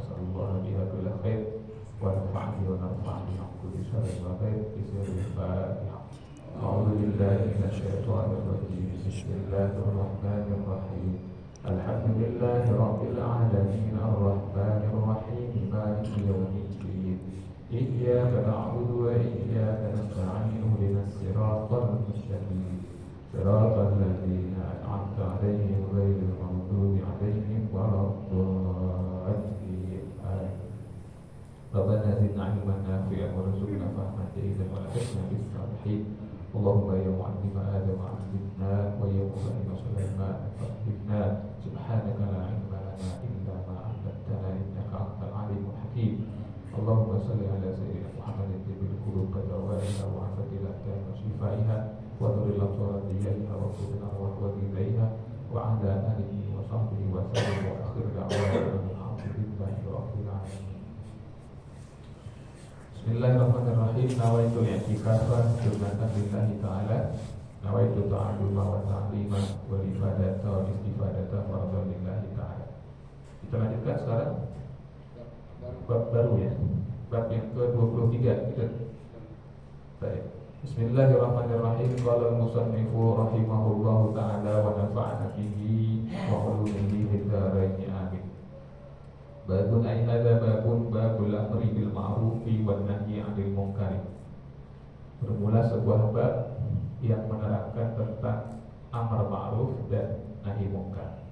nasallallahu biha kulla khair wa nafa'ani wa nafa'ani an kulli syarrin wa khair bismillahir Fatihah. A'udzu billahi minasyaitonir rajim. Bismillahirrahmanirrahim. Alhamdulillahi rabbil alamin arrahmanir rahim maliki yaumiddin. Iyyaka na'budu wa iyyaka nasta'in ihdinas siratal mustaqim. Siratal ladzina an'amta 'alaihim ghairil maghdubi 'alaihim waladdallin. Rabbana zidna 'ilman nafi'an warzuqna fahman jayidan wa alhiqna bis salihin. Allahumma ya mu'allima Adam 'allimna wa ya mufahhima Sulaiman fahhimna. Subhanaka la 'ilma lana illa ma 'allamtana innaka antal 'alimul hakim. Allahumma salli ala sayyidina Muhammadin tibbil qulub qadawaiha wa afatil aqdam wa shifaiha wa nuril absar diyaiha wa qudin arwah wa ilaiha wa ala alihi wa sahbihi wa sallam wa akhir da'wana alhamdulillahi rabbil alamin. Bismillahirrahmanirrahim. Nawaitu i'tikafan sunnatan lillahi ta'ala. Nawaitu ta'alluma wa ta'lima wa ifadata wa istifadata fardhan lillahi ta'ala. Kita lanjutkan sekarang bab baru ya. Bab yang ke-23 gitu. Baik. Bismillahirrahmanirrahim. Qala al-musannifu rahimahullahu ta'ala wa nafa'ana bihi wa ulumihi fid dharain amin. Babun ay hadza babun babul amri bil ma'rufi wan nahyi 'anil munkar. Bermula sebuah bab yang menerangkan tentang amar ma'ruf dan nahi munkar.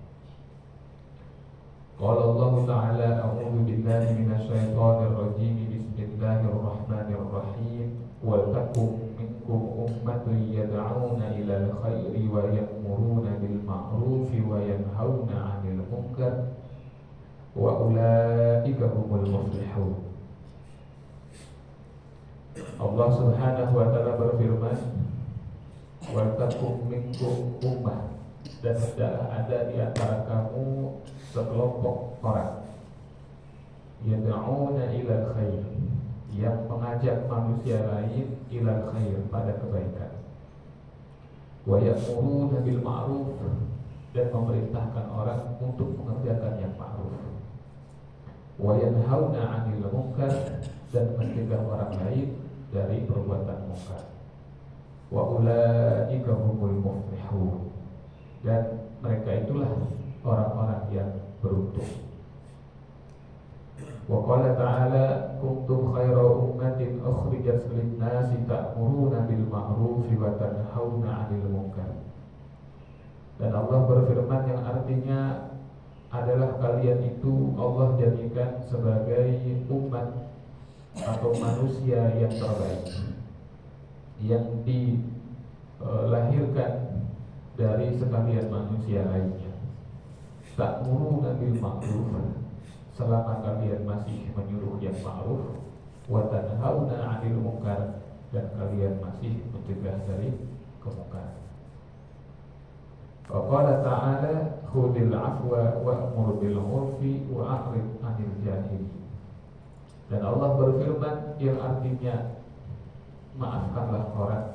Qala Allah Ta'ala a'udzu billahi minasyaitonir rajim. Bismillahirrahmanirrahim. Wa takum minkum ummatun yad'una ilal khairi wa ya'muruna bil ma'rufi wa yanhauna 'anil munkar wa ulaika humul muflihun. Allah Subhanahu wa taala berfirman, wa takum minkum ummah, dan hendaklah ada di antara kamu sekelompok orang yad'una ilal khair, yang mengajak manusia lain ilal khair, pada kebaikan, wa ya'muruna bil ma'ruf, dan memerintahkan orang untuk mengerjakan yang ma'ruf, wa yanhauna 'anil munkar, dan mencegah orang lain dari perbuatan munkar. Wa ulaika humul muflihun, dan mereka itulah orang-orang yang beruntung. Wa qala ta'ala kuntum khayra ummatin ukhrijat lin-nasi ta'muruna bil ma'rufi wa tanhauna 'anil munkar. Dan Allah berfirman yang artinya adalah kalian itu Allah jadikan sebagai umat atau manusia yang terbaik, yang dilahirkan dari sekalian manusia lainnya. Ta'muruna bil ma'ruf, selama kalian masih menyuruh yang ma'ruf, wa tanhauna 'anil munkar, dan kalian masih mencegah dari kemungkaran. Wa qala ta'ala khudil afwa wa'mur bil 'urfi wa a'rid 'anil jahilin. Dan Allah berfirman yang artinya maafkanlah orang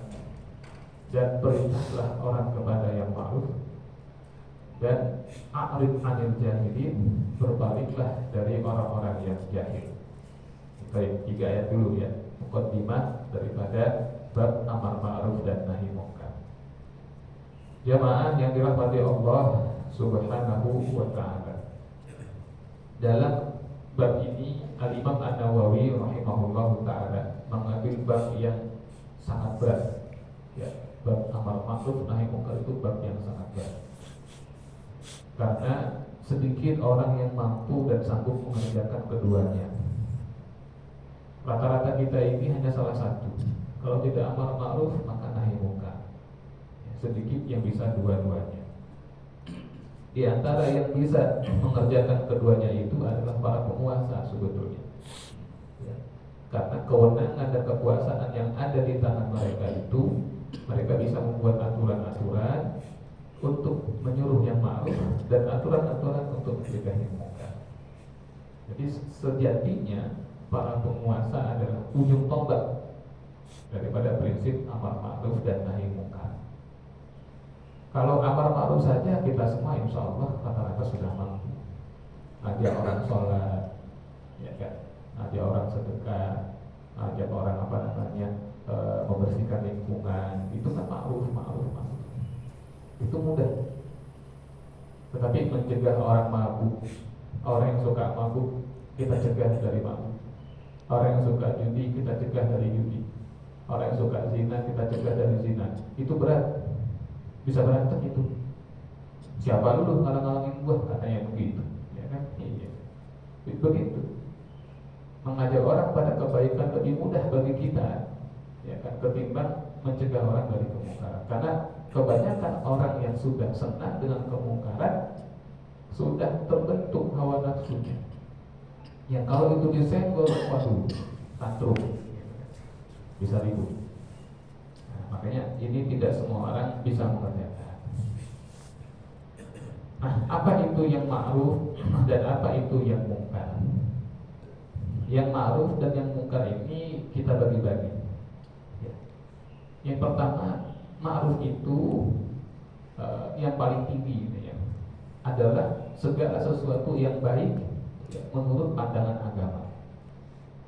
dan perintahlah orang kepada yang ma'ruf, dan a'rid 'anil jahilin, berpaliklah dari orang-orang yang jahil. Baik, 3 ayat dulu ya, muqaddimah daripada bab amar ma'ruf dan nahi munkar. Jamaah yang dirahmati Allah Subhanahu wa ta'ala, dalam bab ini Al-Imam An-Nawawi rahimahullahu ta'ala mengambil bab yang sangat berat ya. Bab amar ma'ruf nahi munkar itu bab yang sangat berat, karena sedikit orang yang mampu dan sanggup mengerjakan keduanya. Rata-rata kita ini hanya salah satu. Kalau tidak amar ma'ruf maka nahi munkar. Sedikit yang bisa dua-duanya. Di antara yang bisa mengerjakan keduanya itu adalah para penguasa sebetulnya ya. Karena kewenangan dan kekuasaan yang ada di tangan mereka itu, mereka bisa membuat aturan-aturan untuk menyuruh yang ma'ruf dan aturan-aturan untuk mencegah yang munkar. Jadi sejatinya para penguasa adalah ujung tombak daripada prinsip amar ma'ruf dan nahi munkar. Kalau amar ma'ruf saja kita semua insya Allah rata-rata sudah mampu. Ngajak orang sholat, ya kan? Ajak orang sedekah, ajak orang membersihkan lingkungan, itu kan ma'ruf. Itu mudah. Tetapi mencegah orang mabuk, orang yang suka mabuk kita cegah dari mabuk. Orang yang suka judi kita cegah dari judi. Orang yang suka zina kita cegah dari zina. Itu berat. Bisa berantem itu. Siapa lu ngalang-ngalangin gua, katanya begitu. Ya kan? Iya. Itu begitu. Mengajak orang pada kebaikan lebih mudah bagi kita, ya kan, ketimbang mencegah orang dari kemungkaran. Karena kebanyakan orang yang sudah senang dengan kemungkaran sudah terbentuk hawa nafsunya. Yang kalau itu disenggol, waduh, tantrum, bisa ribut. Nah, makanya ini tidak semua orang bisa mengerjakan. Nah, apa itu yang ma'ruf dan apa itu yang mungkar? Yang ma'ruf dan yang mungkar ini kita bagi-bagi. Ya. Yang pertama, ma'ruf itu yang paling tinggi ya, adalah segala sesuatu yang baik ya, menurut pandangan agama.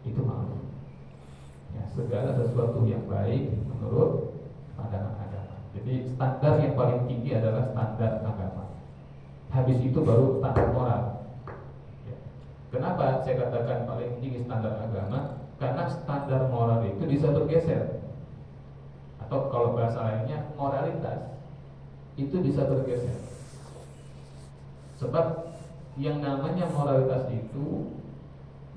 Itu ma'ruf. Ya, segala sesuatu yang baik menurut pandangan agama. Jadi standar yang paling tinggi adalah standar agama. Habis itu baru standar moral. Ya. Kenapa saya katakan paling tinggi standar agama? Karena standar moral itu bisa bergeser. Atau kalau bahasa lainnya moralitas itu bisa bergeser. Sebab yang namanya moralitas itu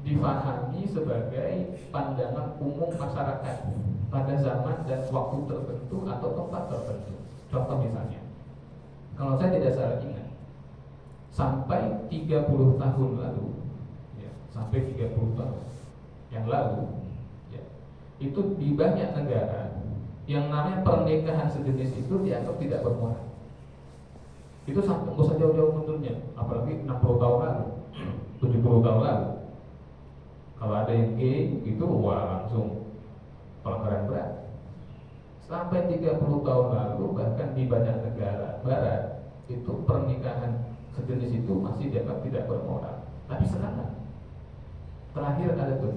difahami sebagai pandangan umum masyarakat pada zaman dan waktu tertentu atau tempat tertentu. Contoh misalnya, kalau saya tidak salah ingat, sampai 30 tahun lalu ya, sampai 30 tahun yang lalu ya, itu di banyak negara yang namanya pernikahan sejenis itu dianggap tidak bermoral. Itu sampai nggak usah jauh-jauh mundurnya, apalagi 60 tahun lalu, 70 tahun lalu. Kalau ada yang gay itu wah langsung pelanggaran berat. Sampai 30 tahun lalu bahkan di banyak negara barat itu pernikahan sejenis itu masih dianggap tidak bermoral. Tapi sekarang terakhir ada tuh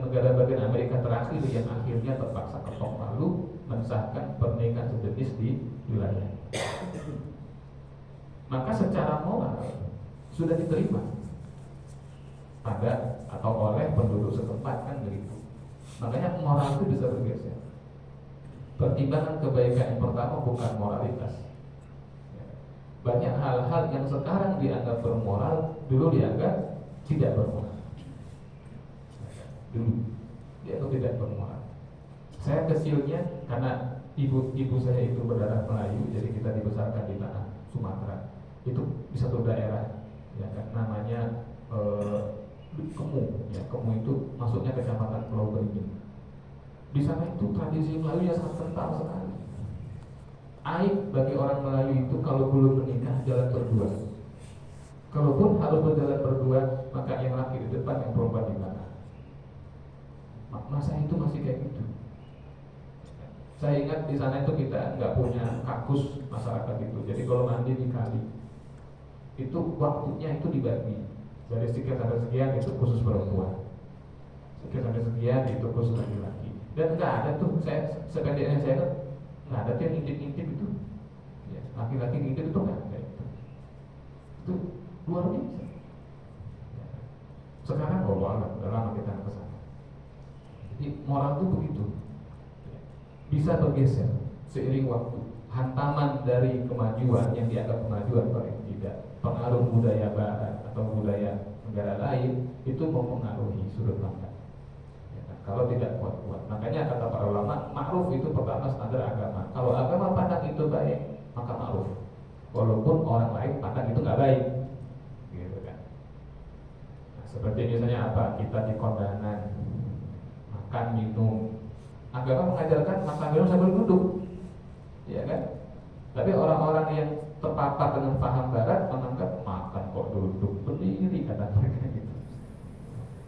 negara bagian Amerika terakhir yang akhirnya terpaksa ketok palu mensahkan pernikahan sejenis di wilayah. Maka secara moral sudah diterima pada atau oleh penduduk setempat kan begitu. Makanya moral itu bisa bergeser. Pertimbangan kebaikan yang pertama bukan moralitas. Banyak hal-hal yang sekarang dianggap bermoral dulu dianggap tidak bermoral. Dulu dianggap tidak bermoral. Saya kecilnya karena ibu saya itu berdarah Melayu, jadi kita dibesarkan di tanah Sumatera. Itu di satu daerah ya kan namanya Kemu, ya Kemu itu masuknya kecamatan Pulau Beringin. Di sana itu tradisi Melayu yang sangat kental sekali. Aib bagi orang Melayu itu kalau belum menikah jalan berdua. Kalaupun harus berjalan berdua, maka yang laki di depan, yang perempuan di belakang. Masa itu masih kayak gitu. Saya ingat di sana itu kita nggak punya kakus masyarakat itu. Jadi kalau mandi di kali, itu waktunya itu dibagi. Dari sekian sampai sekian itu khusus perempuan, sekian sampai sekian itu khusus laki-laki. Dan nggak ada tuh, saya sependeknya saya nggak ada tuh yang ngintip-ngintip itu. Ya, laki-laki ngintip itu nggak ada itu. Itu luar biasa. Ya. Sekarang udah lama kita ke sana. Jadi moral itu begitu. Ya. Bisa bergeser seiring waktu. Hantaman dari kemajuan yang dianggap kemajuan paling tidak pengaruh budaya barat atau budaya negara lain itu mempengaruhi sudut pandang. Ya, kan? Kalau tidak kuat-kuat, makanya kata para ulama, ma'ruf itu pertama standar agama. Kalau agama pandang itu baik, maka ma'ruf. Walaupun orang lain pandang itu nggak baik, gitu kan. Nah, seperti misalnya apa? Kita di kondangan, makan minum. Agama mengajarkan makan minum sambil duduk. Ya kan? Tapi orang-orang yang terpapar dengan paham barat menganggap makan kok duduk, berdiri kata mereka gitu.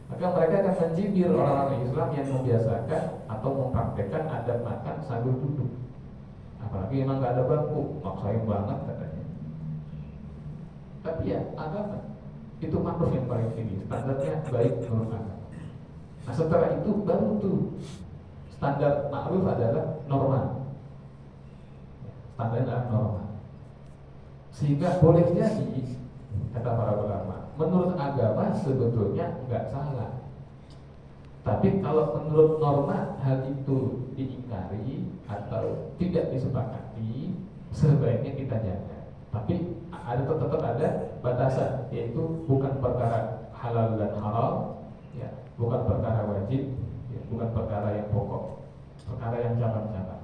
Maka mereka akan mencibir orang-orang Islam yang membiasakan atau mempraktekkan adab makan sambil duduk. Apalagi emang gak ada bangku, maksain banget katanya. Tapi ya agama itu ma'ruf yang paling tinggi, standarnya baik menurut agama. Nah setelah itu baru tuh standar ma'ruf adalah normal, standar adalah normal. Sehingga boleh jadi, kata para ulama, menurut agama sebetulnya nggak salah. Tapi kalau menurut norma hal itu diingkari atau tidak disepakati, sebaiknya kita jaga. Tapi tetap ada batasan, yaitu bukan perkara halal dan haram, ya, bukan perkara wajib, ya, bukan perkara yang pokok, perkara yang cabang-cabang.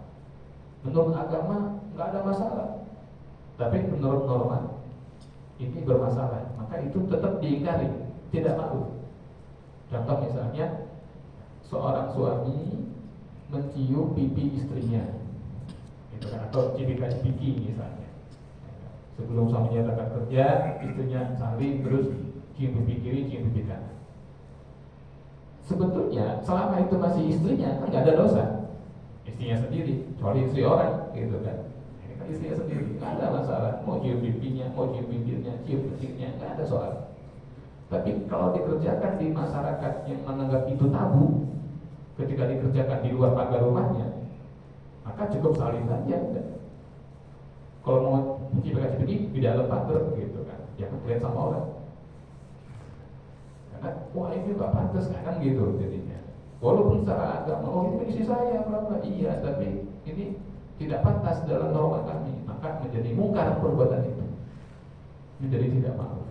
Menurut agama nggak ada masalah, tapi menurut norma ini bermasalah, maka itu tetap diingkari, tidak malu. Contoh misalnya seorang suami mencium pipi istrinya, gitu kan, atau cipika-cipiki misalnya. Sebelum suaminya berangkat kerja, istrinya saling terus cium pipi kiri, cium pipi kanan. Sebetulnya selama itu masih istrinya kan nggak ada dosa, istrinya sendiri, kecuali istri orang, gitu kan. Ini kan istrinya sendiri, nggak ada masalah. Mau cium pipinya, mau cium bibirnya, cium kencingnya, nggak ada soal. Tapi kalau dikerjakan di masyarakat yang menganggap itu tabu, ketika dikerjakan di luar pagar rumahnya, maka cukup saling saja. Kalau mau cipika-cipiki di dalam pagar, gitu kan, jangan lihat sama orang. Karena wah ini nggak pantas kan gitu jadinya. Walaupun secara agama, oh ini isi saya, berapa? Iya, tapi ini tidak pantas dalam norma kami, maka menjadi mungkar perbuatan itu, menjadi tidak maaf.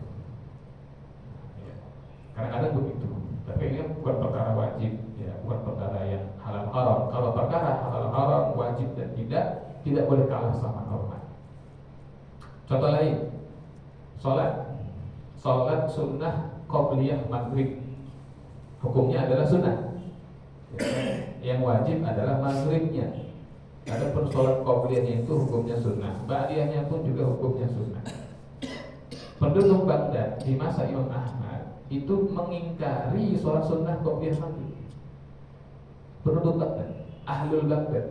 Kadang-kadang begitu. Tapi ini bukan perkara wajib, ya, bukan perkara yang halal haram. Kalau perkara halal haram, wajib dan tidak boleh kalah sama norma. Contoh lain, sholat sunnah qobliyah maghrib, hukumnya adalah sunnah. Yang wajib adalah maghribnya. Ada pun sholat qobliyahnya itu hukumnya sunnah, ba'diyahnya pun juga hukumnya sunnah. Penduduk Baghdad di masa Imam Ahmad itu mengingkari sholat sunnah qobliyah maghrib. Penduduk Baghdad, ahlul Baghdad,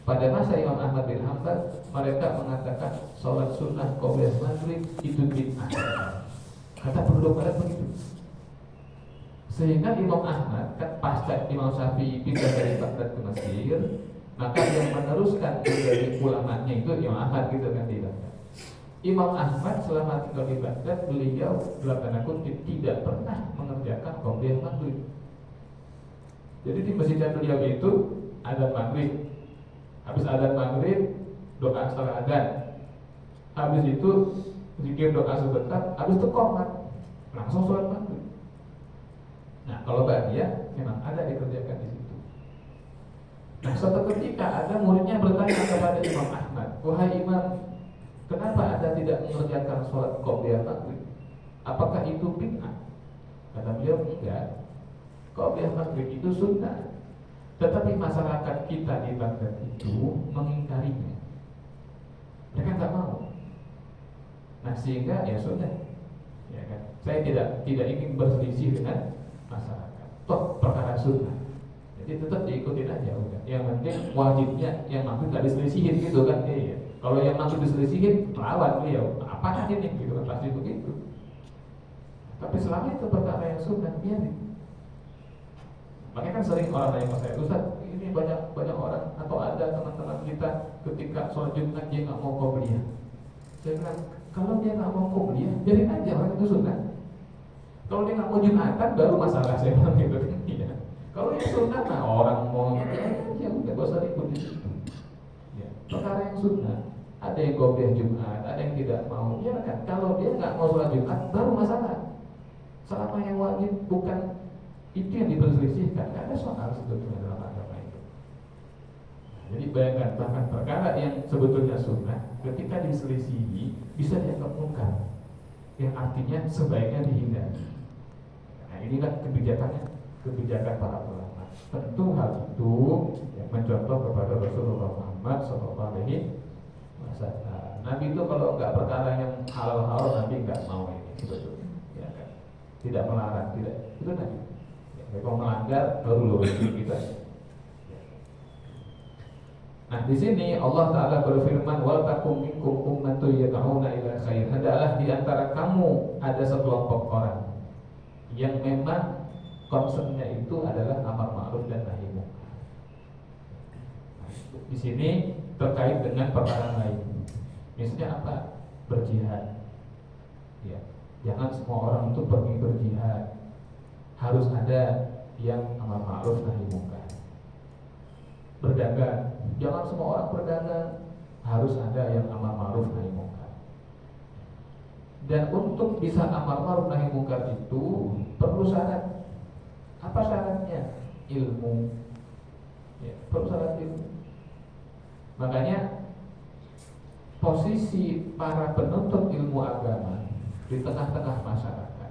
pada masa Imam Ahmad bin Hanbal, mereka mengatakan sholat sunnah qobliyah maghrib itu bid'ah. Kata penduduk Baghdad begitu. Sehingga Imam Ahmad kan pasca Imam Syafi'i pindah dari Baghdad ke Mesir, maka yang meneruskan dari ulamanya itu Imam Ahmad, gitu kan, di Baghdad. Imam Ahmad selama tinggal di Baghdad, beliau dalam tanda kutip tidak pernah mengerjakan qobliyah maghrib. Jadi di masjid beliau itu adzan maghrib, habis adzan maghrib doa setelah adzan, habis itu zikir doa sebentar, habis itu qomat, langsung sholat maghrib. Nah kalau ba'diyah memang ada dikerjakan di situ. Nah suatu ketika ada muridnya bertanya kepada Imam Ahmad, wahai Imam, kenapa Anda tidak mengerjakan sholat qobliyah maghrib? Apakah itu bid'ah? Kata beliau, enggak. Qobliyah maghrib itu sunnah. Tetapi masyarakat kita di Baghdad itu mengingkarinya. Mereka nggak mau. Nah sehingga ya sudah, ya kan. Saya tidak ingin berselisih dengan masyarakat. Toh perkara sunnah. Jadi tetap diikutin aja udah. Yang penting wajibnya yang maghrib nggak diselisihin, gitu kan? Iya. Kalau yang maghrib diselisihin, lawan beliau. Apakah ini gitu kan, pasti begitu. Tapi selama itu perkara yang sunnah, biarin. Makanya kan sering orang nanya ke saya, Ustaz, ini banyak orang atau ada teman-teman kita ketika sholat Jumat dia nggak mau qobliyah. Saya bilang, kalau dia nggak mau qobliyah, biarin aja, orang itu sunnah. Kalau dia nggak mau Jumatan, baru masalah, saya bilang gitu kan. Iya. Kalau yang sunnah, nah orang mau ya udah, gak usah ribut di situ. Ya, perkara yang sunnah, ada yang qobliyah Jumat, ada yang tidak mau. Ya kan, kalau dia nggak mau sholat Jumat, baru masalah. Selama yang wajib bukan itu yang diperselisihkan, nggak ada soal sebetulnya dalam agama itu. Jadi bayangkan, bahkan perkara yang sebetulnya sunnah ketika diselisihi bisa dianggap mungkar, yang artinya sebaiknya dihindari. Nah inilah kebijakan para ulama. Tentu hal itu ya, mencontoh kepada Rasulullah Muhammad SAW. Nabi itu kalau nggak perkara yang halal haram, Nabi nggak mau ini sebetulnya, ya kan? Tidak melarang, tidak, itu Nabi. Kalau melanggar baru lurus kita. Nah, di sini Allah Ta'ala berfirman, wal takum minkum ummatun yad'una ila khair. Hendaklah di antara kamu ada sekelompok orang yang memang concernnya itu adalah amar ma'ruf dan nahi munkar. Di sini terkait dengan perkara lain. Misalnya apa? Berjihad. Ya. Jangan semua orang itu pergi berjihad. Harus ada yang amar ma'ruf nahi munkar. Berdagang, jangan semua orang berdagang, harus ada yang amar ma'ruf nahi munkar. Dan untuk bisa amar ma'ruf nahi munkar itu perlu syarat. Apa syaratnya? Ilmu. Ya, perlu syarat ilmu. Makanya posisi para penuntut ilmu agama di tengah-tengah masyarakat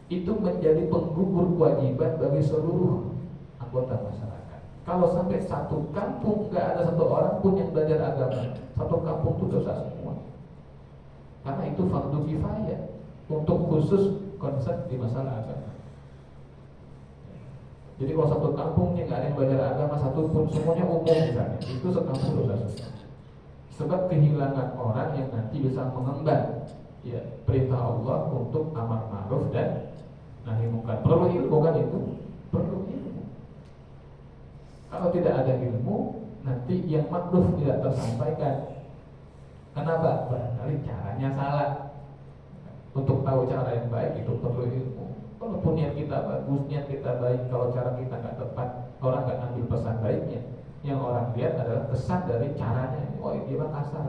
itu menjadi penggugur kewajiban bagi seluruh anggota masyarakat. Kalau sampai satu kampung nggak ada satu orang pun yang belajar agama, satu kampung itu dosa semua. Karena itu fardu kifayah untuk khusus konsep di masalah agama. Jadi kalau satu kampung nggak ada yang belajar agama satu pun, semuanya umum misalnya, itu sekampung dosa semua. Sebab kehilangan orang yang nanti bisa mengemban ya perintah Allah untuk amar ma'ruf dan nahi munkar. Perlu ilmu kan itu? Perlu ilmu. Kalau tidak ada ilmu, nanti yang makruf tidak tersampaikan. Kenapa? Barangkali caranya salah. Untuk tahu cara yang baik itu perlu ilmu. Walaupun niat kita bagus, niat kita baik, kalau cara kita nggak tepat, orang nggak ambil pesan baiknya. Yang orang lihat adalah kesan dari caranya. Wah, dia mah kasar.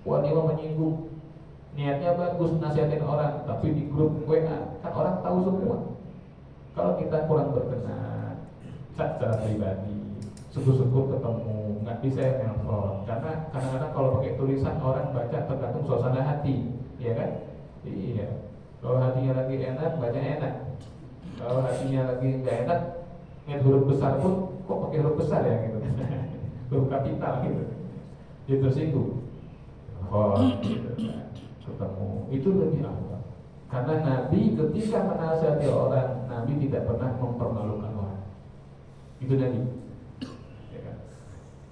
Wah, dia mah menyinggung. Niatnya bagus nasihatin orang, tapi di grup WA kan orang tahu semua. Kalau kita kurang berkenan secara pribadi, syukur-syukur ketemu, nggak bisa ya nelfon. Karena kadang-kadang kalau pakai tulisan orang baca tergantung suasana hati, ya kan? Iya. Kalau hatinya lagi enak, baca enak. Kalau hatinya lagi nggak enak, lihat huruf besar pun kok pakai huruf besar ya gitu. Huruf kapital gitu. Dia tersinggung. Oh, gitu. Ketemu itu lebih awal. Karena Nabi ketika menasihati orang, Nabi tidak pernah mempermalukan orang. Itu Nabi.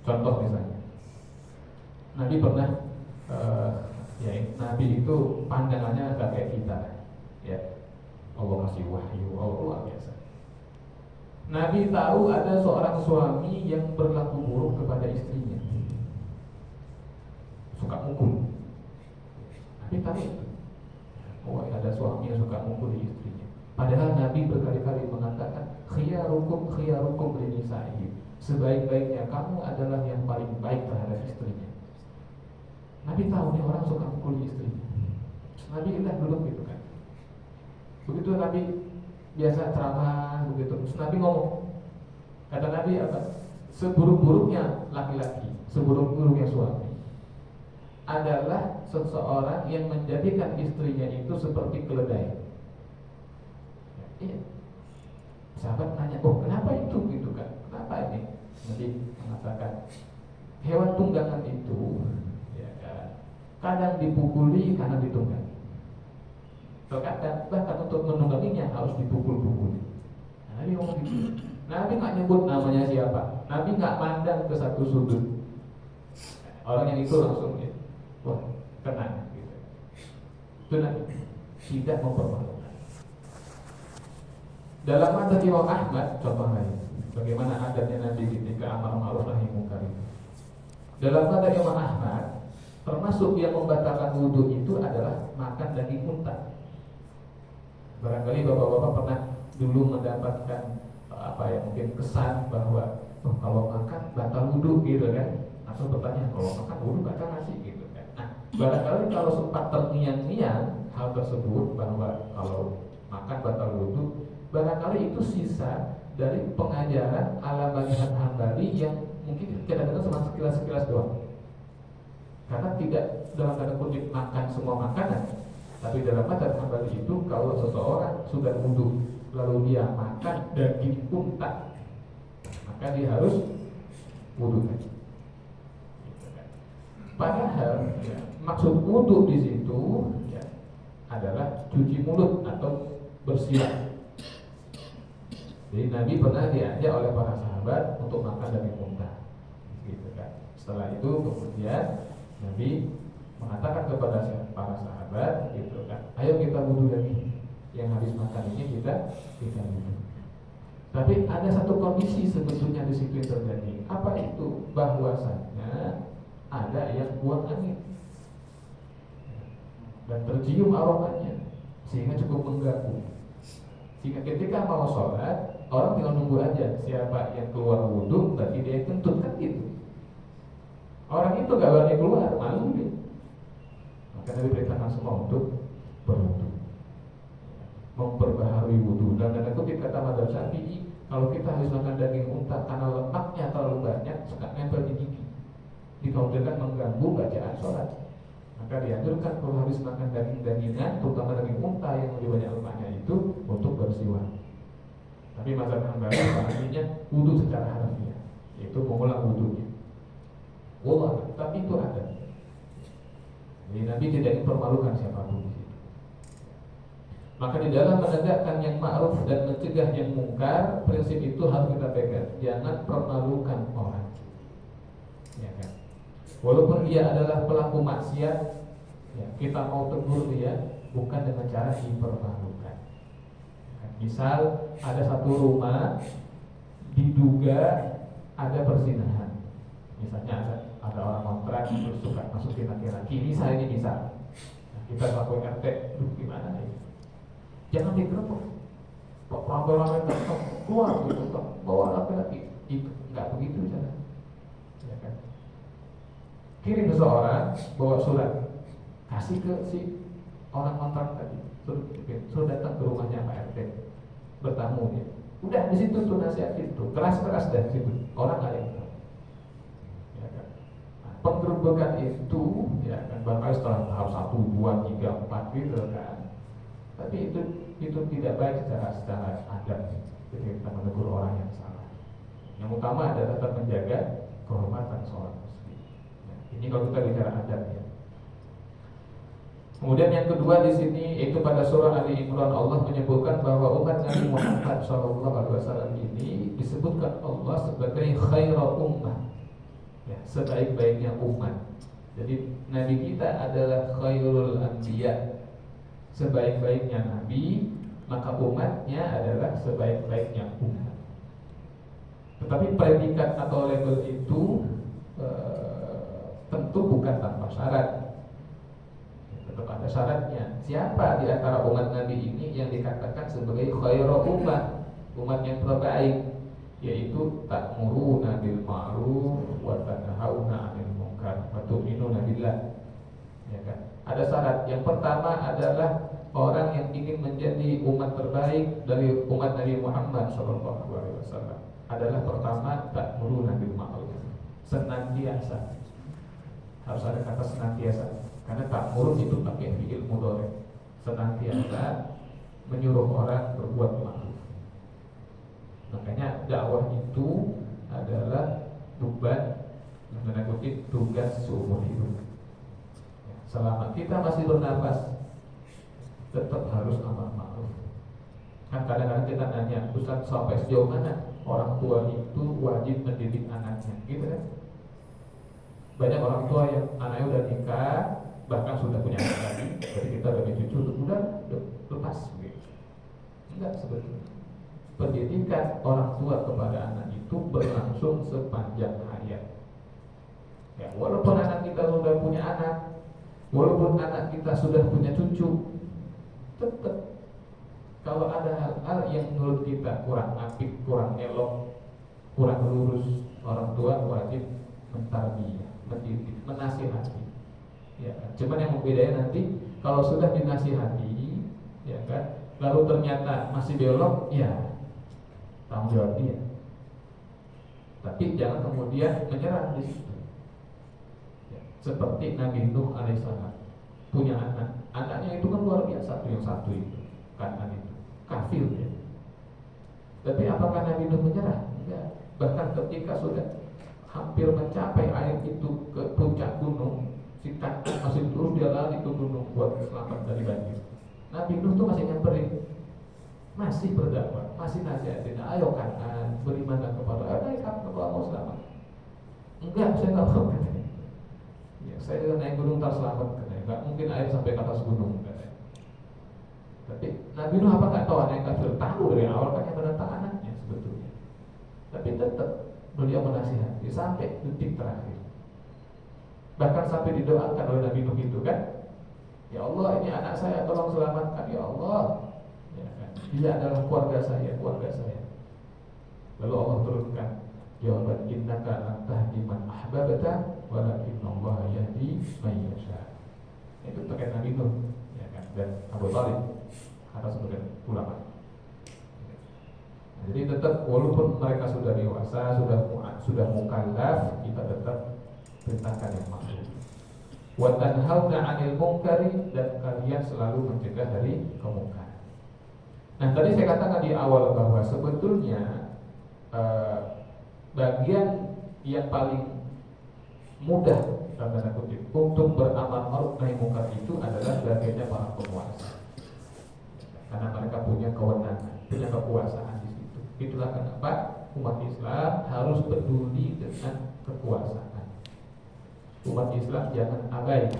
Contoh misalnya, Nabi pernah, Nabi itu pandangannya agak kayak kita, ya. Allah kasih wahyu, Allah luar biasa. Nabi tahu ada seorang suami yang berlaku buruk kepada istrinya, suka mukul. Nabi tahu itu. Oh, ada suami yang suka mukul istrinya. Padahal Nabi berkali-kali mengatakan, khiyarukum linisa'ihim. Sebaik-baiknya kamu adalah yang paling baik terhadap istrinya. Nabi tahu nih orang suka mukul istrinya. Nabi kita duduk gitu kan. Begitu Nabi biasa ceramah begitu. Terus Nabi ngomong. Kata Nabi apa? Seburuk-buruknya laki-laki, seburuk-buruknya suami adalah seseorang yang menjadikan istrinya itu seperti keledai. Iya. Sahabat nanya, oh kenapa itu gitu kan? Kenapa ini? Nabi mengatakan hewan tunggangan itu ya kan, kadang dipukuli, kadang ditunggangi. Terkadang bahkan untuk menungganginya harus dipukul-pukul. Nah, Nabi ngomong gitu. Nabi nggak nyebut namanya siapa. Nabi nggak mandang ke satu sudut. Orang yang itu langsung ya, wah kena gitu. Itu Nabi tidak mempermalukan. Dalam madzhab Imam Ahmad, contoh lain, bagaimana adabnya Nabi ketika amar ma'ruf nahi munkar itu. Dalam madzhab Imam Ahmad, termasuk yang membatalkan wudhu itu adalah makan daging unta. Barangkali bapak-bapak pernah dulu mendapatkan mungkin kesan bahwa kalau makan batal wudhu gitu kan. Langsung bertanya, kalau makan wudhu batal nggak sih gitu kan. Nah, barangkali kalau sempat terngiang-ngiang hal tersebut bahwa kalau makan batal wudhu, barangkali itu sisa dari pengajaran ala Madhab Hambali yang mungkin kadang-kadang cuma sekilas-sekilas doang. Karena tidak dalam tanda kutip makan semua makanan, tapi dalam Madhab Hambali itu kalau seseorang sudah wudhu lalu dia makan daging unta, maka dia harus wudhu lagi. Padahal ya, maksud wudhu di situ ya, adalah cuci mulut atau bersilah. Jadi Nabi pernah diajak oleh para sahabat untuk makan daging unta, gitu kan. Setelah itu kemudian Nabi mengatakan kepada para sahabat gitu kan, ayo kita wudhu lagi, yang habis makan ini kita wudhu. Tapi ada satu kondisi sebetulnya di situ yang terjadi. Apa itu? Bahwasanya ada yang buang angin dan tercium aromanya sehingga cukup mengganggu. Sehingga ketika mau sholat, orang tinggal nunggu aja siapa yang keluar wudhu, berarti dia yang kentut, kan gitu. Orang itu gak berani keluar, malu dia. Maka Nabi perintahkan semua untuk berwudhu, memperbaharui wudhu. Dan kutip kata Madzhab Syafi'i, kalau kita habis makan daging unta karena lemaknya terlalu banyak, suka nempel di gigi, dikhawatirkan mengganggu bacaan sholat. Maka dianjurkan kalau habis makan daging-dagingan, terutama daging unta yang lebih banyak lemaknya itu, untuk bersiwak. Tapi mazhab Hambali artinya wudhu secara harfiah, yaitu mengulang wudhunya. Wallah, tapi itu ada. Jadi Nabi tidak ingin permalukan siapapun di situ. Maka di dalam menegakkan yang ma'ruf dan mencegah yang mungkar, prinsip itu harus kita pegang. Jangan permalukan orang, ya kan? Walaupun dia adalah pelaku maksiat, ya, kita mau tegur dia bukan dengan cara dipermalukan. Misal ada satu rumah diduga ada perzinahan. Misalnya ada orang kontrak terus suka masukin laki-laki, misal ini misal. Nah, kita lakukan RT, gimana nih? Jangan digerebek. Perampokan keluar gitu, bawa laki-laki. Itu nggak begitu cara. Ya kan? Kirim seseorang bawa surat, kasih ke si orang kontrak tadi, suruh datang ke rumahnya Pak RT, bertamu dia. Udah di situ tuh nasihatin tuh, keras-keras dari situ, orang nggak yang tahu. Ya kan? Nah, penggerebekan itu, ya kan, bahkan setelah tahap 1, 2, 3, 4 gitu kan. Tapi itu tidak baik secara adab ketika kita menegur orang yang salah. Yang utama adalah tetap menjaga kehormatan seorang muslim. Nah, ini kalau kita bicara adab ya. Kemudian yang kedua di sini itu pada surah Ali Imran, Allah menyebutkan bahwa umat Nabi Muhammad SAW ini disebutkan Allah sebagai khairul ummah, ya, sebaik-baiknya umat. Jadi Nabi kita adalah khairul anbiya, sebaik-baiknya Nabi, maka umatnya adalah sebaik-baiknya umat. Tetapi predikat atau label itu tentu bukan tanpa syarat. Tetap ada syaratnya. Siapa di antara umat Nabi ini yang dikatakan sebagai khairul ummah, umat yang terbaik, yaitu ta'muruna bil ma'ruf wa tanhauna 'anil munkar wa tu'minuna billah. Ya kan? Ada syarat. Yang pertama adalah orang yang ingin menjadi umat terbaik dari umat Nabi Muhammad SAW adalah pertama ta'muruna bil ma'ruf, senantiasa. Harus ada kata senantiasa. Karena ta'murun itu pakai fi'il mudhari, senantiasa menyuruh orang berbuat ma'ruf. Makanya dakwah itu adalah beban, tanda kutip, tugas seumur hidup. Selama kita masih bernafas, tetap harus amar ma'ruf. Kan kadang-kadang kita nanya, Ustaz, sampai sejauh mana orang tua itu wajib mendidik anaknya, gitu kan? Banyak orang tua yang anaknya udah nikah, bahkan sudah punya anak lagi, jadi kita udah punya cucu, udah lepas gitu. Enggak, sebetulnya pendidikan orang tua kepada anak itu berlangsung sepanjang hayat. Ya, walaupun anak kita sudah punya anak, walaupun anak kita sudah punya cucu, tetap kalau ada hal-hal yang menurut kita kurang apik, kurang elok, kurang lurus, orang tua wajib mentarbiyah, mendidik, menasihati. Ya kan? Cuman yang membedakan nanti kalau sudah dinasihati, ya kan, lalu ternyata masih belok, ya tanggung jawab dia. Tapi jangan kemudian menyerah di situ. Ya, seperti Nabi Nuh alaihissalam punya anak, anaknya itu kan luar biasa, yang satu itu, Kanan itu kafir ya. Tapi apakah Nabi Nuh menyerah? Enggak. Bahkan ketika sudah hampir mencapai air itu ke puncak gunung, si Kanan masih terus dia lari ke gunung buat selamat dari banjir. Nabi Nuh tuh masih nyamperin, masih berdakwah, masih nasihatin, ayo Kanan, berimanlah kepada Allah, kamu kalau mau selamat. Enggak, saya nggak mau katanya. Ya, saya naik gunung tak selamat katanya. Nggak mungkin air sampai ke atas gunung katanya. Tapi Nabi Nuh apa nggak tahu anak yang kafir? Tahu dari awal kan yang menentang anaknya sebetulnya. Tapi tetap beliau menasihati sampai detik terakhir. Bahkan sampai didoakan oleh Nabi Nuh itu kan, ya Allah ini anak saya tolong selamatkan ya Allah. Ya kan? Dia adalah keluarga saya, keluarga saya. Lalu Allah turunkan jawaban innaka lan tahdi man ahbabta walakinnallaha yahdi man yasha. Itu terkait Nabi Nuh, ya kan, dan Abu Thalib kata sebagian ulama. Nah, jadi tetap walaupun mereka sudah dewasa, sudah mukallaf, kita tetap perintahkan yang ma'ruf. Wa tanhauna 'anil munkari, dan kalian selalu mencegah dari kemungkaran. Nah, tadi saya katakan di awal bahwa sebetulnya bagian yang paling mudah dalam tanda kutip untuk beramal ma'ruf nahi munkar itu adalah bagiannya para penguasa, karena mereka punya kewenangan, punya kekuasaan di situ. Itulah kenapa umat Islam harus peduli dengan kekuasaan. Umat Islam jangan abai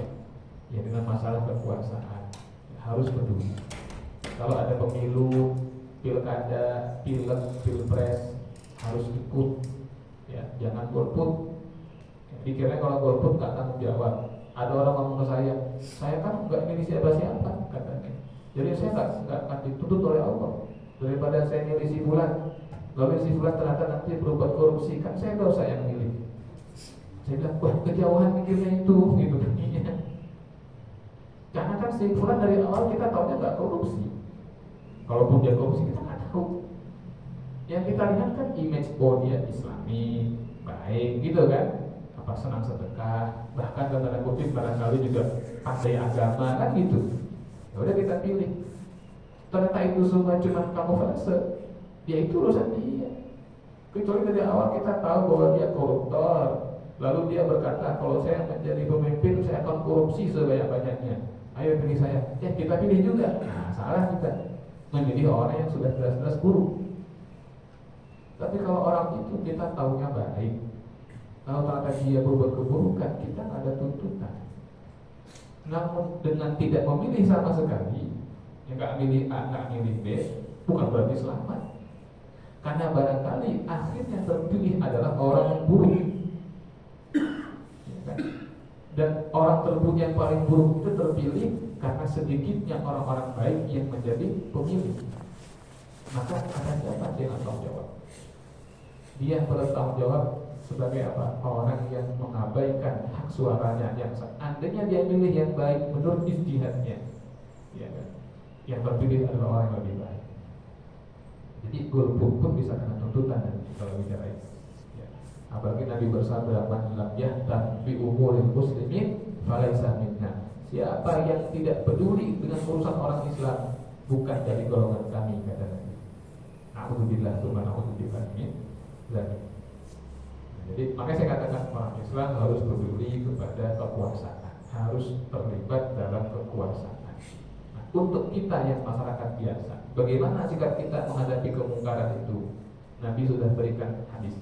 ya dengan masalah kekuasaan, harus peduli. Kalau ada pemilu, pilkada, pilek, pilpres, harus ikut, ya jangan golput. Dikira kalau golput nggak tanggung jawab. Ada orang ngomong ke saya kan nggak milih siapa-siapa katanya. Jadi saya nggak akan dituntut oleh Allah. Daripada saya milih si fulan, lalu si fulan ternyata nanti berbuat korupsi, kan saya nggak usah yang milih. Saya bilang, wah kejauhan mikirnya itu, gitu kan. Karena kan si fulan dari awal kita tahunya nggak korupsi. Kalaupun dia korupsi kita nggak tahu. Yang kita lihat kan image dia Islami, baik, gitu kan. Apa senang sedekah, bahkan dalam tanda kutip barangkali juga pandai agama kan gitu. Ya udah kita pilih. Ternyata itu semua cuma kamuflase, ya itu urusan dia. Kecuali dari awal kita tahu bahwa dia koruptor, lalu dia berkata kalau saya menjadi pemimpin saya akan korupsi sebanyak-banyaknya. Ayo pilih saya. Ya kita pilih juga. Nah salah kita memilih orang yang sudah jelas-jelas buruk. Tapi kalau orang itu kita tahunya baik, kalau ternyata dia berbuat keburukan, kita nggak ada tuntutan. Namun dengan tidak memilih sama sekali, yang nggak milih A, nggak milih B, bukan berarti selamat. Karena barangkali akhirnya terpilih adalah orang yang buruk, ya kan? Dan orang terburuk yang paling buruk itu terpilih karena sedikitnya orang-orang baik yang menjadi pemilih. Maka akan siapa yang tanggung jawab? Dia bertanggung jawab sebagai apa? Orang yang mengabaikan hak suaranya, yang seandainya dia milih yang baik menurut ijtihadnya, ya kan? Yang terpilih adalah orang yang lebih baik. Jadi golput pun bisa kena tuntutan nanti kalau bicara itu. Ya. Apalagi Nabi bersabda, "Man lam yahtam bi umuril muslimin falaisa minna." Siapa yang tidak peduli dengan urusan orang Islam bukan dari golongan kami, kata Nabi. Alhamdulillah, subhanallah, min zalik. Jadi makanya saya katakan orang Islam harus peduli kepada kekuasaan, harus terlibat dalam kekuasaan. Nah, untuk kita yang masyarakat biasa, bagaimana sikap kita menghadapi kemungkaran itu? Nabi sudah berikan hadis.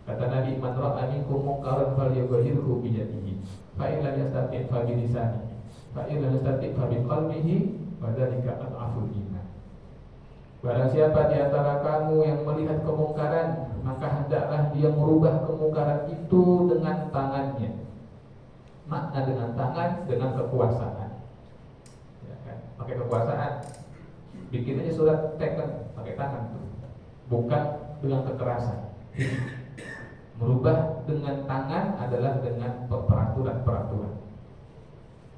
Kata Nabi, "Man ra'a minkum munkaran falyughayyirhu bi yadihi, fa in lam yastati' fa bi lisanihi, fa in lam yastati' fa bi qalbihi, wa dzalika ad'aful iman." Barang siapa di antara kamu yang melihat kemungkaran, maka hendaklah dia merubah kemungkaran itu dengan tangannya. Makna dengan tangan, dengan kekuasaan, ya kan? Pakai kekuasaan, bikin aja surat teken pakai tangan tuh, bukan dengan kekerasan. Merubah dengan tangan adalah dengan peraturan-peraturan.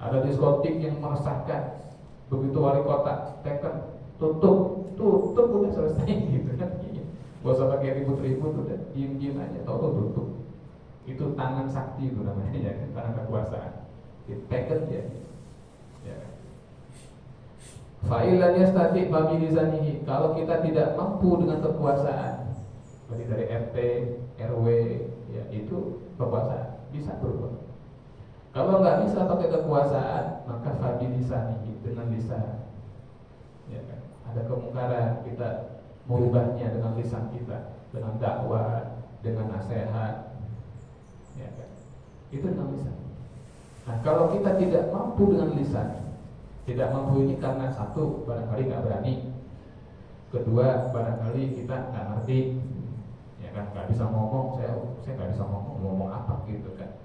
Ada diskotik yang meresahkan, begitu wali kota teken, tutup udah selesai gitu kan. Gak usah pakai ribut-ribut, udah diem-diem aja, tahu tutup. Itu tangan sakti itu namanya, ya, tangan kekuasaan. Diteken ya. Ya. Fa'ilan yastati' babi lisanihi. Kalau kita tidak mampu dengan kekuasaan, berarti dari RT, RW, ya itu kekuasaan bisa berubah. Kalau nggak bisa pakai kekuasaan, maka fabi lisanihi, dengan lisan. Ya kan? Ada kemungkaran, kita merubahnya dengan lisan kita, dengan dakwah, dengan nasihat, ya kan? Itu dengan lisan. Nah, kalau kita tidak mampu dengan lisan, tidak mampu ini karena satu, barangkali nggak berani, kedua, barangkali kita nggak ngerti, ya kan, nggak bisa ngomong, saya nggak bisa ngomong apa gitu kan,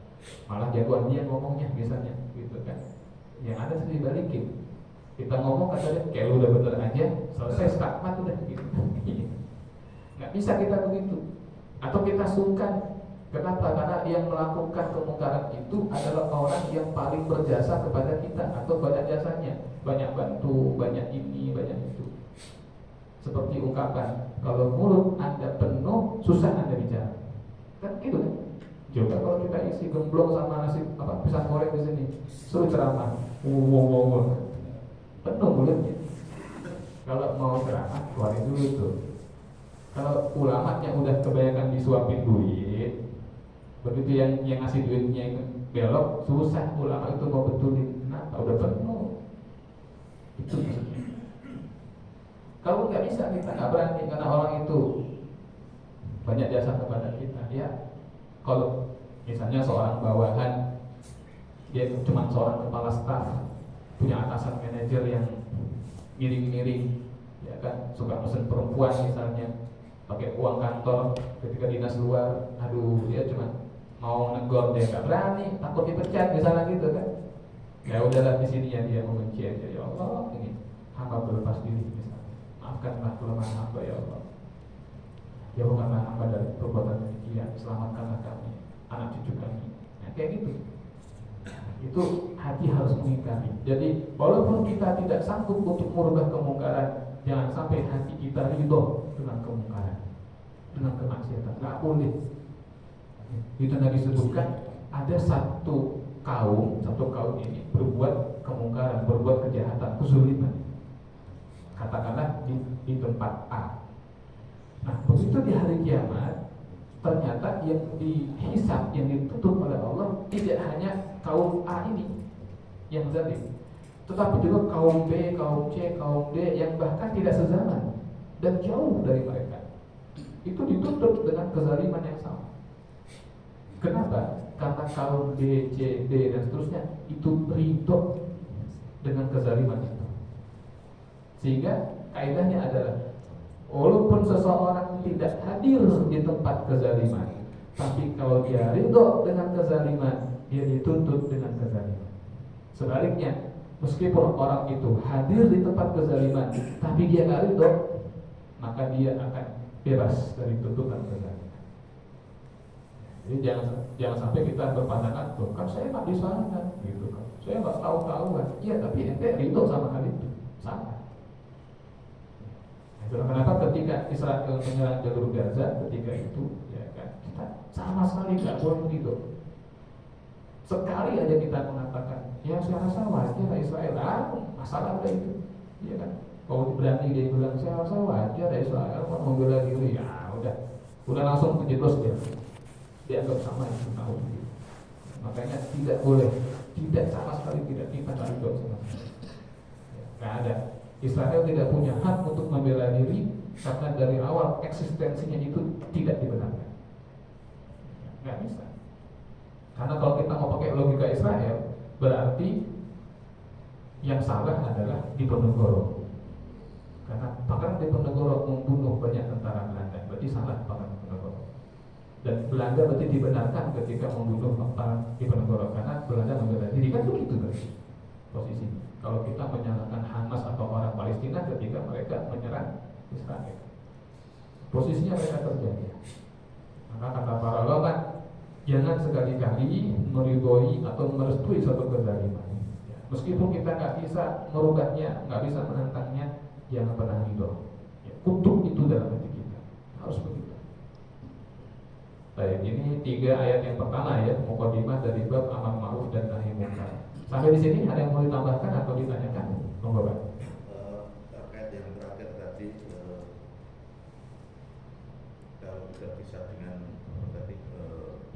malah jagoan dia ngomongnya biasanya gitu kan. Yang ada sih dibalikin, kita ngomong katanya kayak lu udah bener aja, selesai stakmat udah gitu. Nggak bisa kita begitu. Atau kita sungkan. Kenapa? Karena yang melakukan kemungkaran itu adalah orang yang paling berjasa kepada kita atau banyak jasanya, banyak bantu, banyak ini, banyak itu. Seperti ungkapan, kalau mulut Anda penuh, susah Anda bicara. Kan gitu kan? Coba kalau kita isi gemblong sama nasi pisang goreng di sini, suruh ceramah, penuh mulutnya. Kalau mau ceramah, keluarin dulu tuh. Kalau ulamanya udah kebanyakan disuapin duit, begitu yang ngasih duitnya belok, susah ulama itu mau betulin. Kenapa? Udah penuh. Itu maksudnya. Kalau nggak bisa, kita nggak berani karena orang itu banyak jasa kepada kita. Ya, kalau misalnya seorang bawahan, dia cuma seorang kepala staf, punya atasan manajer yang miring-miring, ya kan, suka mesen perempuan misalnya, pakai uang kantor ketika dinas luar, aduh dia cuma mau negor, dia nggak berani, takut dipecat misalnya gitu kan. Ya udahlah, di sini ya dia membenci aja, ya Allah ini hamba berlepas diri misalnya, maafkanlah kelemahan hamba ya Allah, jauhkanlah hamba dari perbuatan demikian, selamatkanlah kami, anak cucu kami. Nah, kayak gitu. Itu hati harus mengingkari. Jadi walaupun kita tidak sanggup untuk merubah kemungkaran, jangan sampai hati kita ridho dengan kemungkaran, dengan kemaksiatan. Nggak boleh. Itu Nabi sebutkan ada satu kaum ini berbuat kemungkaran, berbuat kejahatan, kezuliman. Katakanlah di tempat A. Nah, begitu di hari kiamat, ternyata yang dihisab, yang ditutup oleh Allah tidak hanya kaum A ini yang zalim, tetapi juga kaum B, kaum C, kaum D yang bahkan tidak sezaman dan jauh dari mereka. Itu ditutup dengan kezaliman yang sama. Kenapa? Karena kaum B, C, D dan seterusnya itu ridho dengan kezaliman itu. Sehingga kaidahnya adalah walaupun seseorang tidak hadir di tempat kezaliman, tapi kalau dia ridho dengan kezaliman, dia dituntut dengan kezaliman. Sebaliknya, meskipun orang itu hadir di tempat kezaliman, tapi dia nggak ridho, maka dia akan bebas dari tuntutan kezaliman. Jadi jangan sampai kita berpandangan, tuh kan saya nggak disana, gitu kan, saya nggak tahu-tahuan. Iya, tapi ente ridho sama hal itu, sama. Kenapa ketika Israel menyerang jalur Gaza ketika itu, ya kan, kita sama sekali nggak boleh ridho. Sekali aja kita mengatakan, ya saya rasa wajar Israel, masalah ada itu, ya kan. Kalau berani dia bilang, saya rasa wajar Israel mau membela diri, ya udah langsung menjeblos dia. Dianggap sama itu tahu. Makanya tidak boleh, tidak sama sekali tidak kita ridho sama sekali. Nggak ada. Israel tidak punya hak untuk membela diri karena dari awal eksistensinya itu tidak dibenarkan. Nggak bisa. Karena kalau kita mau pakai logika Israel, berarti yang salah adalah Diponegoro. Karena Pangeran Diponegoro membunuh banyak tentara Belanda, berarti salah Pangeran Diponegoro. Dan Belanda berarti dibenarkan ketika membunuh Pangeran Diponegoro karena Belanda membela diri, kan begitu berarti posisi. Kalau kita menyalahkan Hamas atau orang Palestina ketika mereka menyerang Israel, posisinya mereka terjadi. Maka kata para ulama, jangan sekali-kali meridhoi atau merestui suatu kezaliman. Meskipun kita nggak bisa merubahnya, nggak bisa menentangnya, jangan pernah ridho. Kutuk itu dalam hati kita, harus begitu. Baik, ini 3 ayat yang pertama ya, mukadimah dari bab amar ma'ruf dan nahi munkar. Sampai di sini ada yang mau ditambahkan atau ditanyakan? Monggo, Pak. Terkait yang terakhir tadi, kalau tidak bisa dengan tadi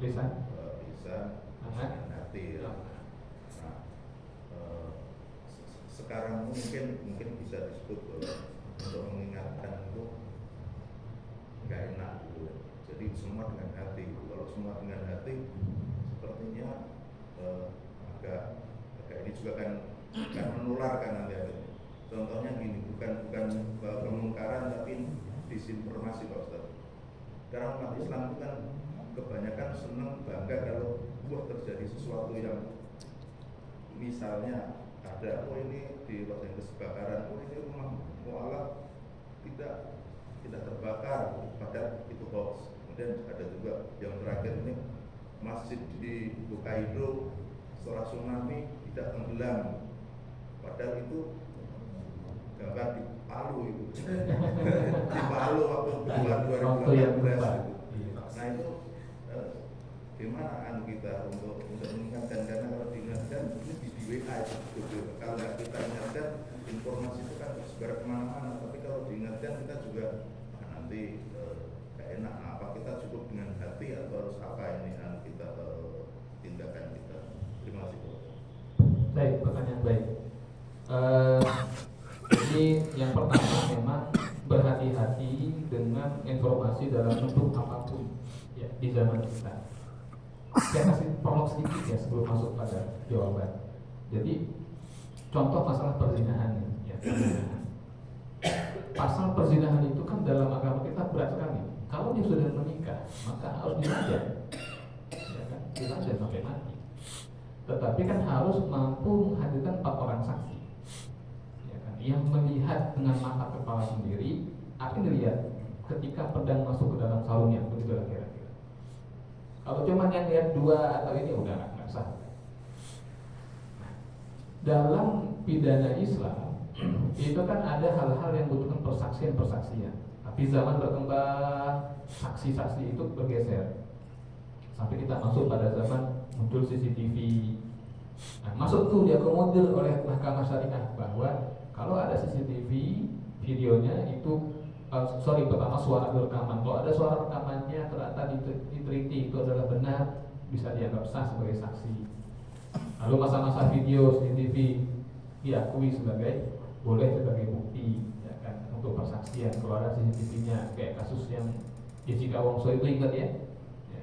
Lisan, bisa dengan hati. Ya. Nah, sekarang mungkin bisa disebut untuk mengingatkan itu nggak enak gitu. Jadi semua dengan hati. Kalau semua dengan hati, sepertinya agak ini juga kan menularkan nanti akhirnya. Contohnya gini, bukan kemungkaran tapi disinformasi Pak Ustaz. Karena umat Islam itu kan kebanyakan senang bangga kalau terjadi sesuatu yang misalnya ada, ini di Los Angeles kebakaran, ini rumah mualaf tidak terbakar, padahal itu hoax. Kemudian ada juga yang terakhir ini, masjid di Hokkaido setelah tsunami tidak tenggelam, padahal itu gambar di Palu itu di Palu waktu 2018 itu. Nah itu gimana kita untuk mengingatkan, karena kalau diingatkan ini di WA itu, kalau nggak kita ingatkan informasi itu kan tersebar kemana-mana, tapi kalau diingatkan kita juga nanti nggak enak. Apa kita cukup dengan hati atau harus apa ini kita tindakan kita? Terima kasih. Baik, pertanyaan baik. Jadi yang pertama memang berhati-hati dengan informasi dalam bentuk apapun ya di zaman kita. Saya kasih prolog sedikit ya sebelum masuk pada jawaban. Jadi contoh masalah perzinahan ya. Pasal perzinahan itu kan dalam agama kita berat sekali. Kalau dia sudah menikah maka harus dirajam, ya kan? Dirajam sampai mati. Tetapi kan harus mampu menghadirkan 4 orang saksi, ya kan? Yang melihat dengan mata kepala sendiri apa yang dilihat ketika pedang masuk ke dalam sarungnya, begitu kira-kira. Kalau cuma yang lihat 2 atau ini udah nggak sah. Dalam pidana Islam itu kan ada hal-hal yang membutuhkan persaksian. Tapi zaman berkembang, saksi-saksi itu bergeser. Sampai kita masuk pada zaman muncul CCTV. Nah, masuk tuh diakomodir oleh mahkamah syariah bahwa kalau ada CCTV, videonya itu pertama suara rekaman. Kalau ada suara rekamannya ternyata diteliti itu adalah benar, bisa dianggap sah sebagai saksi. Lalu masa-masa video CCTV diakui sebagai boleh sebagai bukti, ya kan, untuk persaksian kalau ada CCTV-nya, kayak kasus yang Jessica Wongso itu ingat ya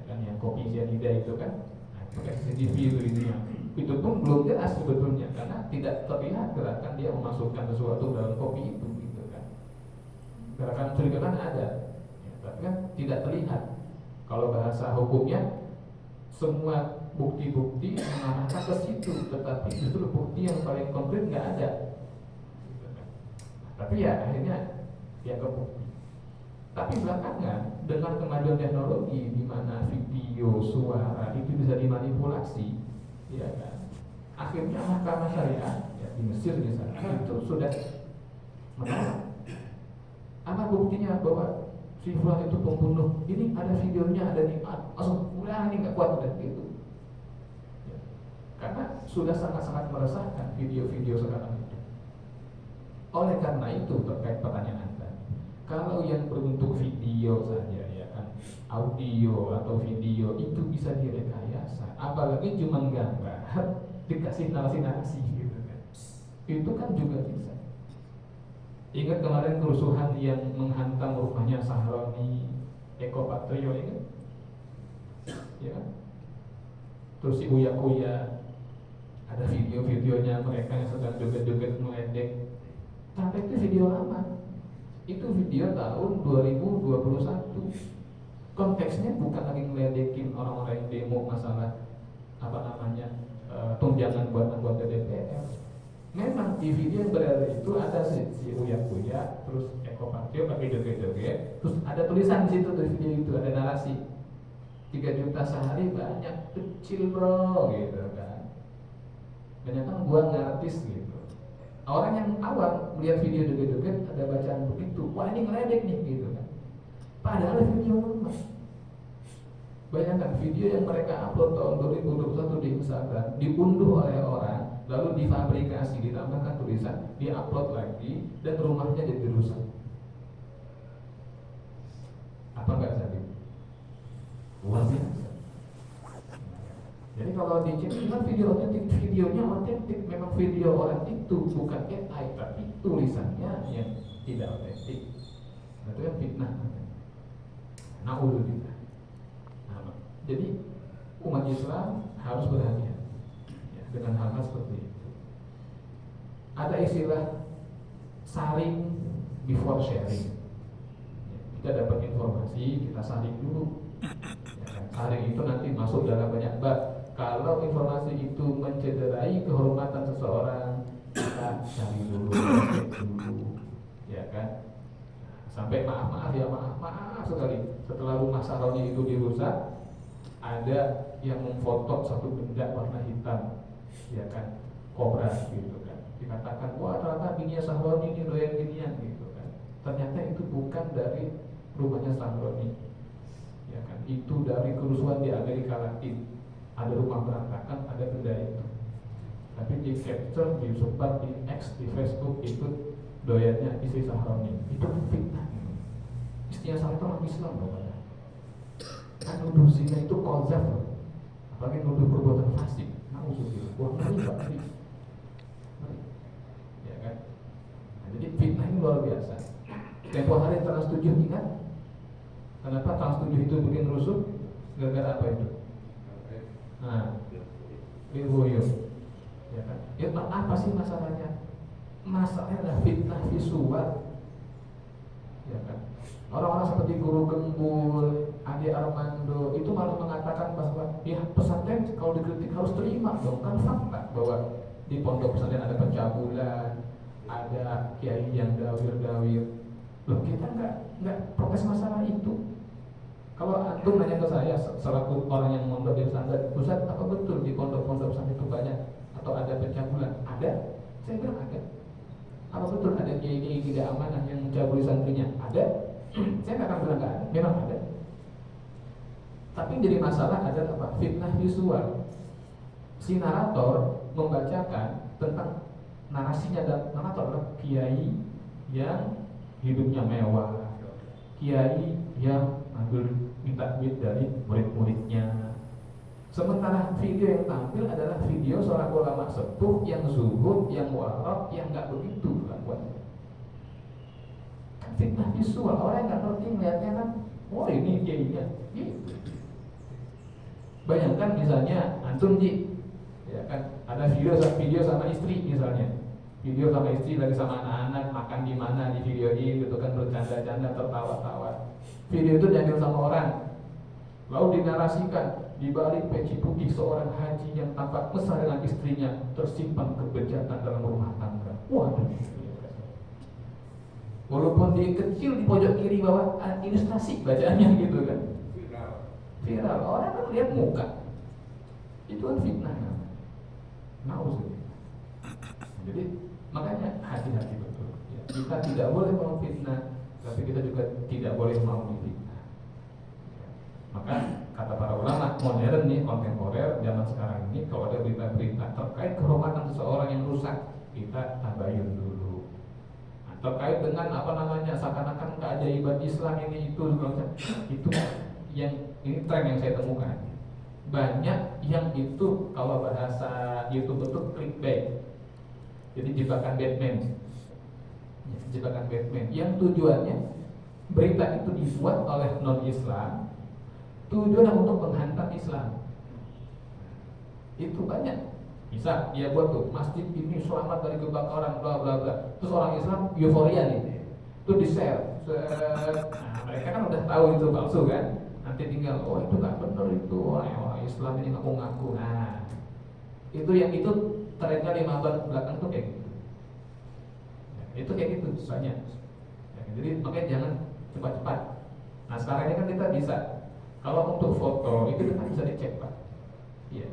kan, yang kopi cyanida itu kan, nah, pakai CCTV itu pun belum jelas sebetulnya karena tidak terlihat gerakan dia memasukkan sesuatu dalam kopi itu, gitu kan. Gerakan mencurigakan ada, ya, tapi kan tidak terlihat. Kalau bahasa hukumnya semua bukti-bukti mengarahkan ke situ, tetapi justru bukti yang paling konkret nggak ada. Tapi ya akhirnya dia kebukti. Tapi belakangan dengan kemajuan teknologi di mana video, suara itu bisa dimanipulasi, ya kan? Akhirnya mahkamah syariah ya, di Mesir misalnya itu sudah menolak. Apa buktinya bahwa si fulan itu pembunuh? Ini ada videonya, ada di langsung udah ini nggak kuat udah gitu. Ya. Karena sudah sangat-sangat meresahkan video-video sekarang itu. Oleh karena itu terkait pertanyaan Anda, kalau yang berbentuk video saja ya kan, audio atau video itu bisa direkayasa, apalagi cuma gambar dikasih narasi gitu kan, itu kan juga bisa. Ingat kemarin kerusuhan yang menghantam rumahnya Sahroni Eko Patrio, ingat? Ya kan? Terus si Uya ada video-videonya mereka yang sedang joget-joget meledek. Sampai itu video lama. Itu video tahun 2021. Konteksnya bukan lagi ngeledekin orang-orang yang demo masalah tunjangan buat anggota DPR. Memang di video yang beredar itu ada si Uya, terus Eko Patrio pakai joget-joget, terus ada tulisan di situ di video itu, ada narasi 3 juta sehari banyak, kecil bro gitu kan. Banyak kan gua ngartis gitu. Orang yang awam melihat video joget-joget ada bacaan begitu, wah ini ngeledek nih gitu kan. Padahal video lama. Bayangkan video yang mereka upload tahun 2021 di Instagram diunduh oleh orang, lalu difabrikasi, ditambahkan tulisan, diupload lagi dan rumahnya jadi rusak. Apa enggak jadi? Luar biasa. Jadi kalau dicek memang video otentik, videonya otentik, memang video orang itu bukan AI, tapi tulisannya yang tidak otentik. Itu kan fitnah. Naudzubillah. Nah, jadi umat Islam harus berhati-hati ya, dengan hal-hal seperti itu. Ada istilah saring before sharing. Ya, kita dapat informasi, kita saring dulu. Ya kan? Saring itu nanti masuk dalam banyak bab. Kalau informasi itu mencederai kehormatan seseorang, kita cari dulu, cek dulu, ya kan? Sampai maaf sekali. Setelah rumah Sahroni itu dirusak, ada yang memfoto satu benda warna hitam, ya kan? Kobra gitu kan. Dikatakan, wah ternyata bininya Sahroni ini doyan ginian gitu kan. Ternyata itu bukan dari rumahnya Sahroni, ya kan? Itu dari kerusuhan di Amerika Latin. Ada rumah berantakan, ada benda itu. Tapi di capture, disebar di X, di Facebook, itu doyannya istri Sahroni. Itu kan fitnah. Istrinya Sahroni itu orang Islam loh, kan nuduh zina itu konzep loh. Apalagi nuduh perbuatan fasik. Nauzubillah. Wah, ngeri Pak. Ngeri. Ya kan? Nah, jadi fitnah ini luar biasa. Tempoh hari Trans 7 ingat? Kenapa Trans 7 itu bikin rusuh? Gara-gara apa itu? Nah, Lirboyo, ya kan? Ya apa sih masalahnya? Masalahnya adalah fitnah visual, ya kan? Orang-orang seperti Guru Gembul, Ade Armando itu malah mengatakan bahwa ya pesantren kalau dikritik harus terima dong, kan fakta bahwa di pondok pesantren ada pencabulan, ada kiai yang dawir-dawir. Loh, kita nggak protes masalah itu. Kalau antum nanya ke saya selaku orang yang mondok di pesantren, Ustaz, apa betul di pondok-pondok pesantren itu banyak atau ada pencabulan? Ada, saya bilang ada. Apa betul ada kiai-kiai tidak amanah yang mencabuli santrinya? Ada. Saya nggak akan bilang nggak ada, memang ada. Tapi yang jadi masalah adalah apa? Fitnah visual. Si narator membacakan tentang narasinya, dan narator adalah kiai yang hidupnya mewah, kiai yang ambil minta duit dari murid-muridnya. Sementara video yang tampil adalah video seorang ulama sepuh yang zuhud, yang warok, yang nggak begitu kelakuannya. Kan fitnah visual, orang yang nggak ngerti melihatnya kan, oh ini kiainya. Gitu. Bayangkan misalnya antum Ji, ya kan, ada video sama istri misalnya. Video sama istri lagi sama anak-anak makan di mana di video ini, gitu kan, bercanda-canda, tertawa-tawa. Video itu diambil sama orang, lalu dinarasikan di balik peci putih seorang haji yang tampak mesra dengan istrinya tersimpan kebejatan dalam rumah tangga. Waduh. Walaupun dia kecil di pojok kiri bawah ilustrasi bacaannya gitu kan. Viral. Orang kan lihat muka. Itu kan fitnah. Nauzubillah. Jadi makanya hati-hati betul. Ya, kita tidak boleh mau fitnah, tapi kita juga tidak boleh mau difitnah. Maka kata para ulama modern nih, kontemporer zaman sekarang ini, kalau ada berita-berita terkait kehormatan seseorang yang rusak, kita tabayun dulu. Nah, terkait dengan apa namanya, seakan-akan keajaiban Islam ini itu yang ini tren yang saya temukan. Banyak yang itu kalau bahasa YouTube itu clickbait. Jadi jebakan Batman. Ya, jebakan Batman yang tujuannya berita itu dibuat oleh non-Islam, tujuannya untuk menghantam Islam. Itu banyak. Bisa dia buat tuh, masjid ini selamat dari kebakaran bla bla bla. Terus orang Islam euforia nih. Itu di-share. Nah, mereka kan udah tahu itu palsu kan. Nanti tinggal, oh itu nggak benar itu, orang Islam ini ngaku-ngaku. Nah, itu yang itu trennya 5 bulan belakang tuh kayak gitu. Ya, itu kayak gitu banyak. Ya, jadi makanya jangan cepat-cepat. Nah sekarang ini kan kita bisa, kalau untuk foto itu kan bisa dicek Pak. Iya,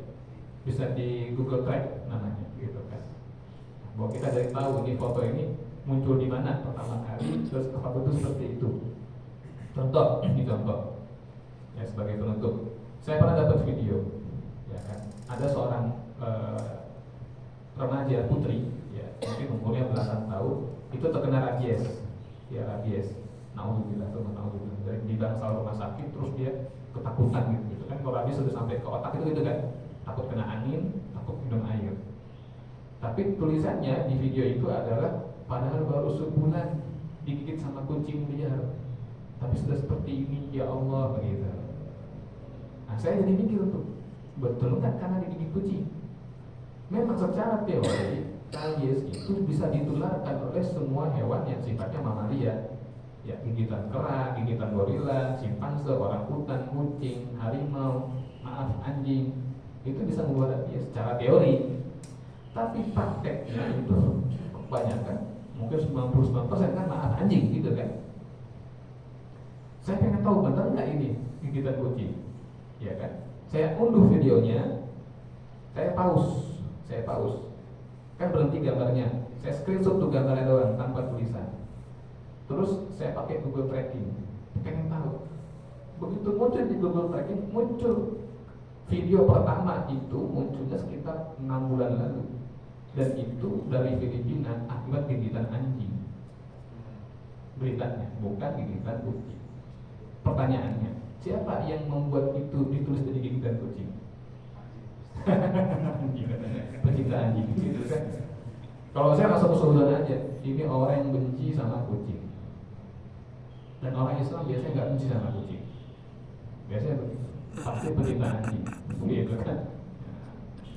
bisa di Google Track namanya, gitu kan. Bahwa kita dari tahu ini foto ini muncul di mana pertama kali, terus apa betul seperti itu. Contoh, ini contoh. Ya sebagai penutup, saya pernah dapat video, ya kan, ada seorang remaja putri, ya mungkin umurnya belasan tahun, itu terkena rabies, ya rabies, nauzubillah, dari di bangsal rumah sakit, terus dia ketakutan gitu kan, kalau rabies sudah sampai ke otak itu gitu kan, takut kena angin, takut minum air. Tapi tulisannya di video itu adalah padahal baru sebulan digigit sama kucing liar, tapi sudah seperti ini ya Allah begitu. Nah saya jadi mikir tuh, betul kan karena digigit kucing. Memang secara teori rabies itu bisa ditularkan oleh semua hewan yang sifatnya mamalia. Ya, gigitan kera, gigitan gorila, simpanse, orangutan, kucing, harimau, anjing, itu bisa membawa rabies secara teori. Tapi prakteknya itu kebanyakan, mungkin 99% kan anjing gitu kan. Saya pengen tahu benar nggak ini gigitan kucing, ya kan? Saya unduh videonya, saya pause, kan berhenti gambarnya, saya screenshot tuh gambarnya doang tanpa tulisan. Terus saya pakai Google Tracking, pengen tahu. Begitu muncul di Google Tracking, muncul video pertama itu munculnya sekitar 6 bulan lalu, dan itu dari Filipina akibat gigitan anjing. Beritanya bukan gigitan kucing. Pertanyaannya, siapa yang membuat itu ditulis dari gigitan kucing? Pecinta anjing gitu kan. Kalau saya langsung usulan aja, ini orang yang benci sama kucing. Dan orang Islam biasanya nggak benci sama kucing. Biasanya begitu. Pasti pecinta anjing, gitu kan.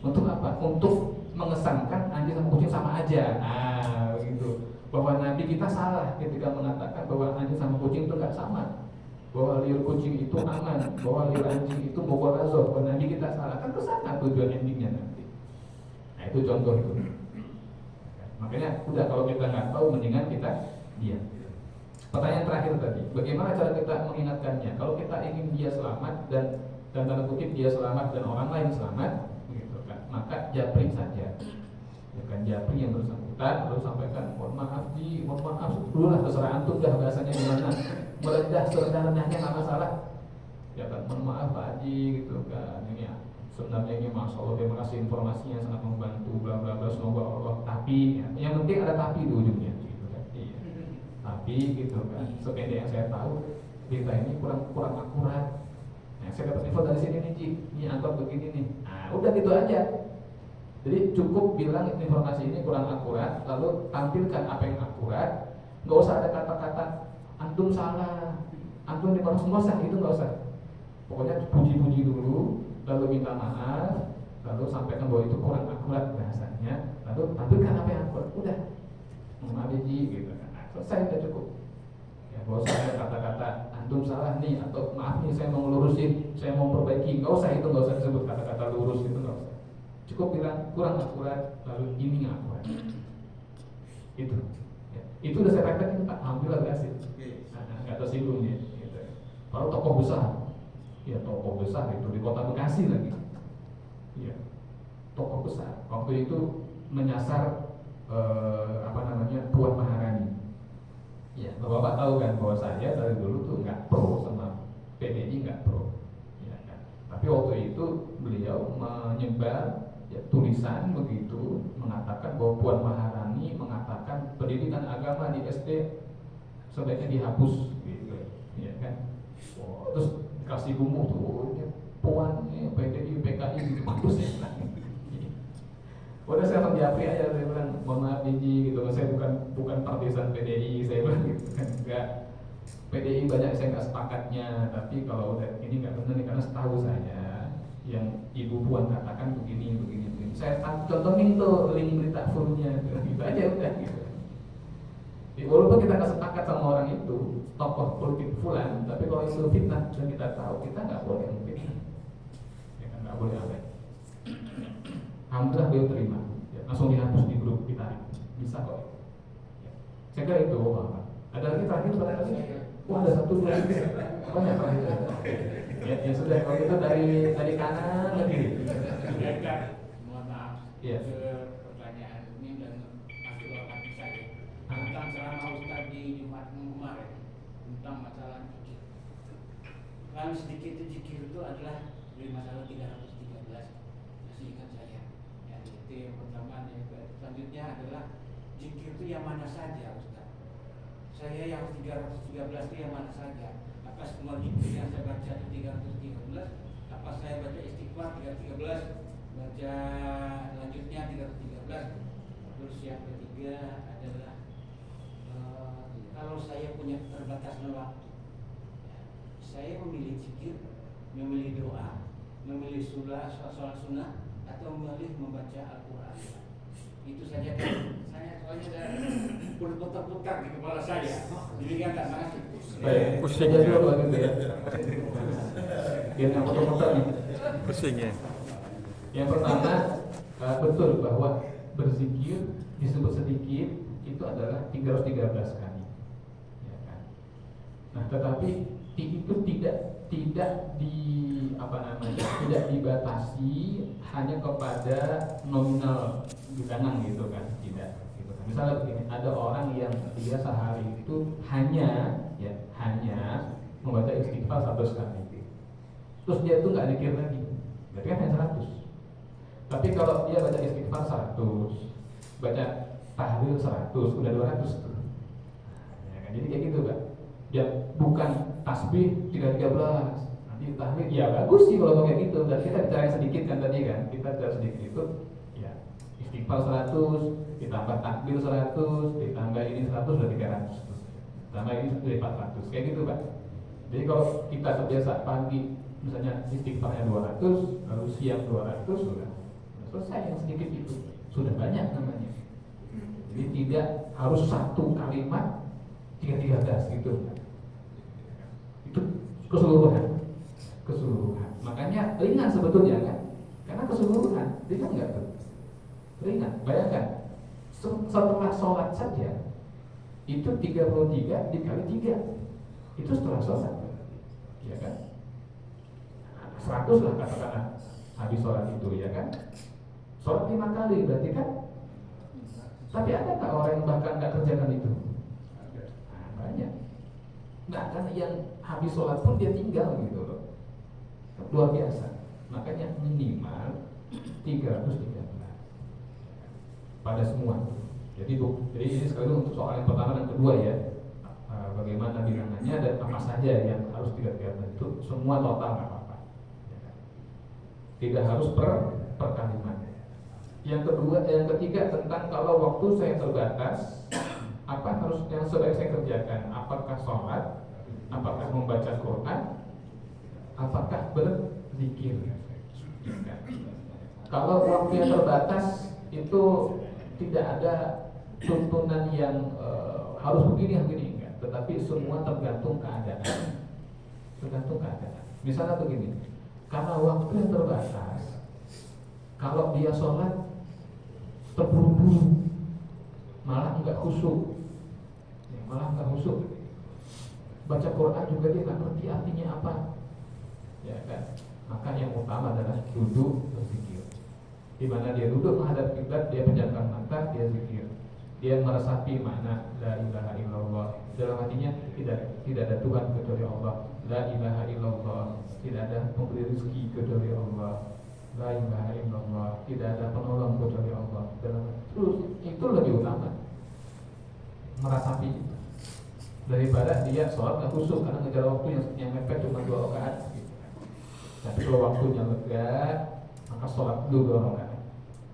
Untuk apa? Untuk mengesankan anjing sama kucing sama aja. Nah, begitu. Bahwa Nabi kita salah ketika mengatakan bahwa anjing sama kucing itu nggak sama. Bahwa liur kucing itu aman, bahwa liur anjing itu mughallazah. Bahwa Nabi kita salah. Kan kesana tujuan endingnya nanti. Nah itu contoh itu. Makanya udah kalau kita nggak tahu mendingan kita diam. Pertanyaan terakhir tadi, bagaimana cara kita mengingatkannya? Kalau kita ingin dia selamat dan tanda kutip dia selamat dan orang lain selamat, gitu kan? Maka japri saja, ya kan? Japri yang bersangkutan, lalu sampaikan, mohon maaf ji, mohon maaf, dulu lah terserah antum dah bahasanya gimana, merendah serendah-rendahnya nggak masalah, ya kan? Mohon maaf Pak Haji, gitu kan? Ini ya, sebenarnya ini masya Allah terima kasih informasinya sangat membantu, bla bla bla, semoga Allah. Tapi, ya, yang penting ada tapi di ujungnya. Tapi gitu kan, sependek yang saya tahu berita ini kurang akurat. Nah, saya dapat info dari sini nih Ji, ini angkot begini nih. Nah, udah gitu aja. Jadi cukup bilang informasi ini kurang akurat, lalu tampilkan apa yang akurat. Nggak usah ada kata-kata antum salah, antum dibalas semua sah, itu nggak usah. Pokoknya puji-puji dulu, lalu minta maaf, lalu sampaikan bahwa itu kurang akurat bahasanya, lalu tampilkan apa yang akurat. Udah, maaf Ji, gitu kan. Selesai, udah cukup. Ya, gak usah ada kata-kata antum salah nih, atau maaf nih saya mau ngelurusin, saya mau perbaiki. Gak usah itu, gak usah disebut kata-kata lurus itu, gak usah. Cukup bilang kurang akurat, lalu ini nggak akurat. Itu, ya. Itu udah saya praktekin Pak, alhamdulillah berhasil. Nggak tersinggung ya. Gitu. Kalau tokoh besar, ya tokoh besar itu di kota Bekasi lagi. Ya, tokoh besar. Waktu itu menyasar Puan Maharani. Ya, Bapak tahu kan bahwa saya dari dulu tuh nggak pro sama PDI, nggak pro, ya kan. Tapi waktu itu beliau menyebar ya, tulisan begitu mengatakan bahwa Puan Maharani mengatakan pendidikan agama di SD sebaiknya dihapus, gitu, ya kan. Oh, terus kasih bumbu tuh, ya, Puan, ya, PDI, PKI gitu, bagus ya. Udah saya langsung japri aja, saya bilang mohon maaf Ji gitu, saya bukan partisan PDI, saya bilang gitu kan, enggak, PDI banyak saya nggak sepakatnya, tapi kalau udah ini nggak benar nih, karena setahu saya yang Ibu Puan katakan begini, saya contohin tuh link berita fullnya, gitu aja udah gitu. Jadi, walaupun kita nggak sepakat sama orang itu, tokoh politik fulan, tapi kalau itu fitnah dan kita tahu, kita nggak boleh fitnah, ya kan, nggak boleh apa. Alhamdulillah beliau terima, ya, langsung dihapus di grup kita, bisa kok. Ya. Saya kira itu, ada lagi terakhir barangkali? Wah ada satu dua banyak terakhir. Ya sudah, kalau itu dari kanan ke kiri. Mohon maaf. Ya. Pertanyaan ini dan masuk hati saya tentang ceramah Ustaz di Jumat kemarin tentang masalah zikir. Kan sedikit zikir itu adalah dari masalah 313. Masih ingat saya. Itu yang pertama, yang selanjutnya adalah zikir itu yang mana saja Ustaz. Saya yang 313 itu yang mana saja. Apa semua zikir yang saya baca itu 313? Apa saya baca istighfar 313? Baca lanjutnya 313? Terus yang ketiga adalah kalau saya punya keterbatasan waktu, saya memilih zikir, memilih doa, memilih sholat sunnah, atau memilih membaca Al-Quran. Itu saja kan. Saya soalnya ada berputar-putar di kepala saya. Jadi kan tak makasih. Baik, pusing aja dulu gitu ya. Biar nggak muter-muter nih. Pusing ya. Yang pertama, betul bahwa berzikir disebut sedikit itu adalah 313 kali. Ya kan? Nah, tetapi itu tidak tidak dibatasi hanya kepada nominal bilangan gitu kan, tidak gitu kan. Misalnya begini, ada orang yang dia sehari itu hanya membaca istighfar 100 kali, terus dia itu nggak zikir lagi, berarti kan hanya 100. Tapi kalau dia baca istighfar 100, baca tahlil 100, udah 200 tuh. Ya kan? Jadi kayak gitu kan. Dia bukan tasbih 313, nanti tahlil ya bagus sih kalau kayak gitu. Dan kita bicara sedikit kan tadi kan, kita bicara sedikit itu ya istighfar 100, ditambah takbir 100, ditambah ini 100 udah 300, tambah ini udah 400, kayak gitu Pak. Jadi kalau kita terbiasa pagi misalnya istighfarnya 200, lalu siang 200 sudah selesai, yang sedikit itu sudah banyak namanya. Jadi tidak harus satu kalimat 313 gitu. Itu keseluruhan. Makanya ringan sebetulnya kan? Karena keseluruhan, ringan nggak tuh? Ringan. Bayangkan setelah sholat saja itu 33 dikali 3 itu setelah sholat, ya kan? 100 lah katakanlah habis sholat itu, ya kan? Sholat 5 kali berarti kan? Tapi ada nggak orang yang bahkan nggak kerjakan itu? Nah, banyak. Bahkan yang habis sholat pun dia tinggal gitu loh. Luar biasa. Makanya minimal 313 pada semua. Jadi ini sekali untuk soal yang pertama dan kedua ya. Bagaimana bilangannya dan apa saja yang harus 313 itu semua total nggak apa-apa. Tidak harus per kalimat. Yang ketiga tentang kalau waktu saya terbatas, apa harus yang sebaik saya kerjakan? Apakah sholat? Apakah membaca Quran? Apakah berzikir? Kalau waktu yang terbatas itu tidak ada tuntunan yang harus begini enggak, tetapi semua tergantung keadaan. Misalnya begini, karena waktu yang terbatas, kalau dia sholat terburu-buru, malah enggak khusyuk, baca Quran juga dia nggak ngerti artinya apa, ya kan? Maka yang utama adalah duduk berzikir. Di mana dia duduk menghadap kiblat, dia pejamkan mata, dia zikir, dia meresapi makna la ilaha illallah. Dalam hatinya tidak ada Tuhan kecuali Allah. La ilaha illallah, tidak ada pemberi rezeki kecuali Allah. La ilaha illallah, tidak ada penolong kecuali Allah. Terus itu lebih utama, merasapi itu, daripada dia sholat nggak khusyuk karena ngejar waktu yang mepet cuma 2 rakaat. Tapi kalau waktunya lega, maka sholat dulu 2 rakaat.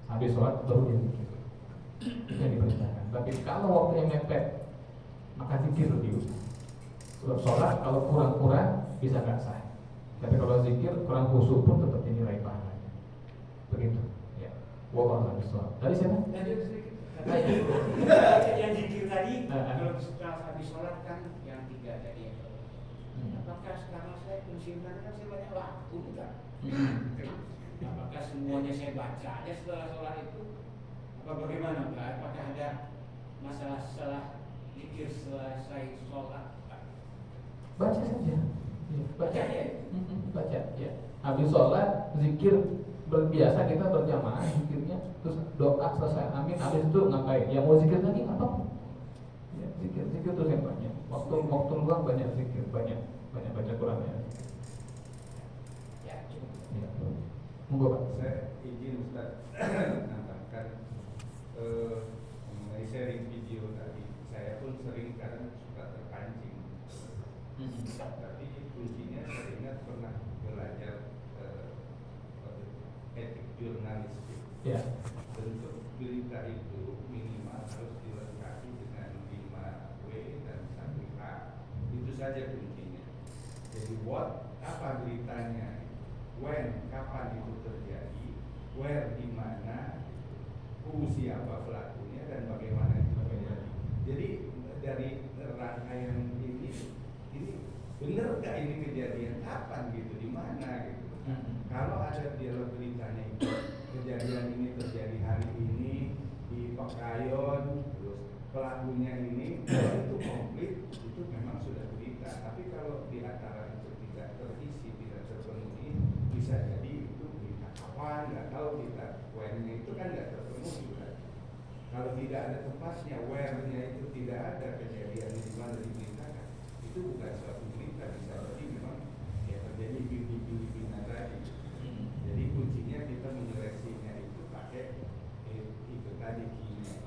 Habis sholat baru dia zikir. Itu yang diperintahkan. Tapi kalau waktunya mepet, maka zikir lebih utama. Kalau sholat kalau kurang bisa nggak sah. Tapi kalau zikir kurang khusyuk pun tetap dinilai pahala. Begitu, ya. Wallahu a'lam. Tadi siapa? Yang zikir tadi, kalau setelah habis sholat kan yang 3 tadi ya. Apakah sekarang saya pensiunan kan saya banyak waktu kan? Apakah semuanya saya baca aja setelah sholat itu? Apa bagaimana Pak? Apakah ada masalah setelah zikir selesai sholat? Baca saja. Baca ya? Baca ya. Habis sholat zikir. Biasa kita berjamaah zikirnya, terus doa selesai amin, habis itu ngapain? Yang mau zikir lagi apa? Ya, zikir terus yang banyak. Waktu luang banyak zikir, banyak baca Quran ya. Ya, Ya. Monggo Pak. Saya izin Ustaz menambahkan mengenai sharing video tadi. Saya pun sering kadang suka terpancing. Tapi kuncinya saya ingat pernah belajar etik jurnalistik. Ya. Bentuk berita itu minimal harus dilengkapi dengan 5W dan 1A. Itu saja kuncinya. Jadi what, apa beritanya, when, kapan itu terjadi, where, di mana, who, siapa pelakunya, dan bagaimana itu terjadi. Jadi dari rangkaian ini benar nggak ini kejadian kapan gitu, di mana gitu. Kalau ada dialog beritanya itu kejadian ini terjadi hari ini di Pekayon, terus pelakunya ini, kalau itu komplit itu memang sudah berita. Tapi kalau di antara itu tidak terisi, tidak terpenuhi, bisa jadi itu berita kapan, nggak tahu kita. When-nya itu kan nggak terpenuhi kan. Kalau tidak ada tempatnya, where-nya itu tidak ada kejadiannya di mana diberitakan, itu bukan suatu berita. Bisa jadi memang ya terjadi di Filipina tadi. Jadi kuncinya kita menyeleksinya itu pakai itu tadi key-nya.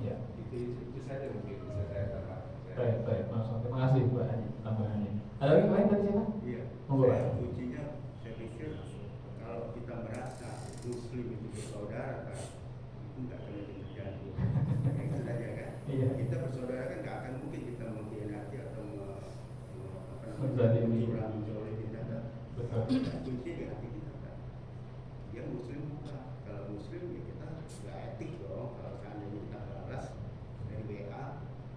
Ya. Itu saja mungkin bisa saya tambahkan. Baik, Mas. Terima kasih Mbak Haji tambahannya. Ada lagi lain dari siapa? Iya. Monggo, Pak. Kuncinya saya pikir kalau kita merasa Muslim itu bersaudara kan, itu nggak akan terjadi. Itu saja kan. Iya. Kita bersaudara kan nggak akan mungkin kita mengkhianati atau Menzalimi. menjolimi kita. Betul. Kuncinya di hati kita kan. Dia Muslim bukan. Kalau Muslim ya kita nggak etik dong. Kalau seandainya kita balas dari WA,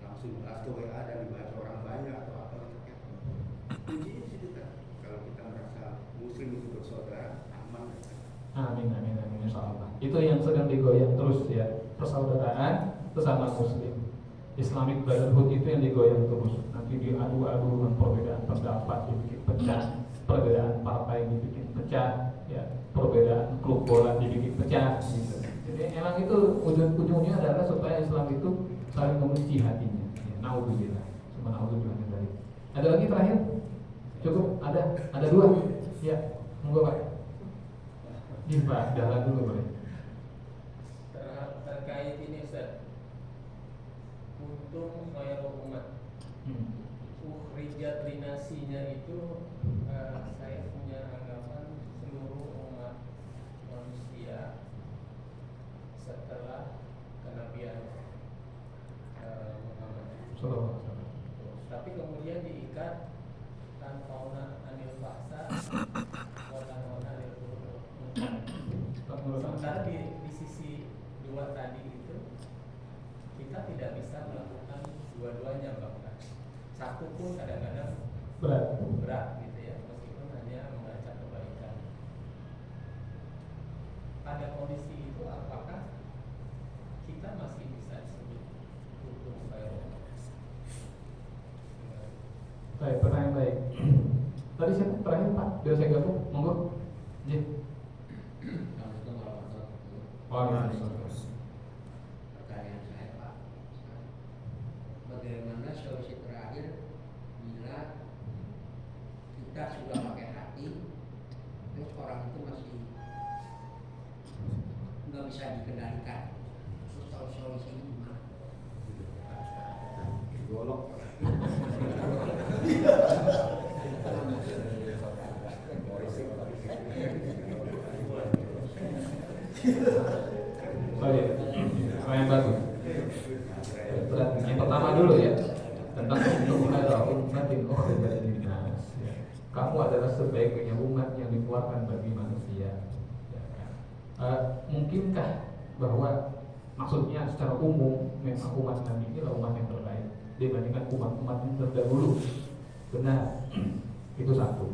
langsung balas ke WA dan dibaca orang banyak atau apa gitu kan. Kuncinya di situ kan. Kalau kita merasa Muslim itu bersaudara, aman kan. Amin, insyaallah. Itu yang sedang digoyang terus ya, persaudaraan sesama Muslim. Islamic Brotherhood itu yang digoyang terus. Nanti diadu-adu dengan perbedaan pendapat dibikin pecah, perbedaan partai dibikin pecah, ya, perbedaan klub bola dibikin pecah. Gitu. Jadi emang itu ujung-ujungnya adalah supaya Islam itu saling membenci hatinya. Ya, naudzubillah. Cuma naudzubillah dari. Ada lagi terakhir? Cukup? Ada dua. Ya, monggo Pak. Pak, jalan dulu boleh. Terkait ini Ustaz, untung khairul umat, ukhrijat linasinya itu saya punya anggapan seluruh umat manusia setelah kenabian Muhammad. Tapi kemudian diikat tanfauna anil faksa watanona anil sementara di sisi dua tadi itu kita tidak bisa melakukan dua-duanya bahkan satu pun kadang-kadang berat gitu ya, meskipun hanya mengajak kebaikan. Pada kondisi itu apakah kita masih bisa disebut hukum khairul? Baik, pertanyaan baik. Tadi siapa terakhir Pak? Biar saya gabung, monggo. Iya. Pertanyaan saya Pak, bagaimana solusi terakhir bila kita sudah pakai hati, terus orang itu masih nggak bisa dikendalikan, terus solusinya gimana? Golok. Yang bagus. Yang pertama dulu ya, tentang ummatin ukhrijat linnas. Kamu adalah sebaik-baiknya umat yang dikeluarkan bagi manusia. Ya kan? Mungkinkah bahwa maksudnya secara umum memang umat Nabi ini adalah umat yang terbaik dibandingkan umat-umat yang terdahulu? Benar, itu satu.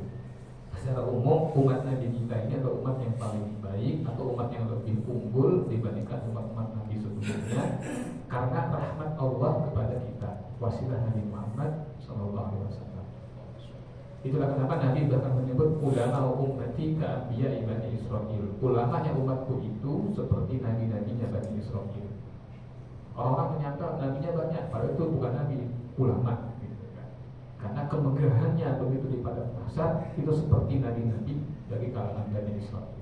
Secara umum umat Nabi kita ini adalah umat yang paling baik atau umat yang lebih unggul dibandingkan umat-umat Nabi sebelumnya karena rahmat Allah kepada kita, wasilah Nabi Muhammad SAW. Itulah kenapa Nabi bahkan menyebut ulama ummati ka anbiya Bani Israil. Ulamanya umatku itu seperti nabi-nabinya Bani Israil. Orang-orang menyangka nabinya banyak, padahal itu bukan nabi, ulama. Karena kemegahannya begitu di padang mahsyar itu seperti nabi-nabi dari kalangan Bani Israil.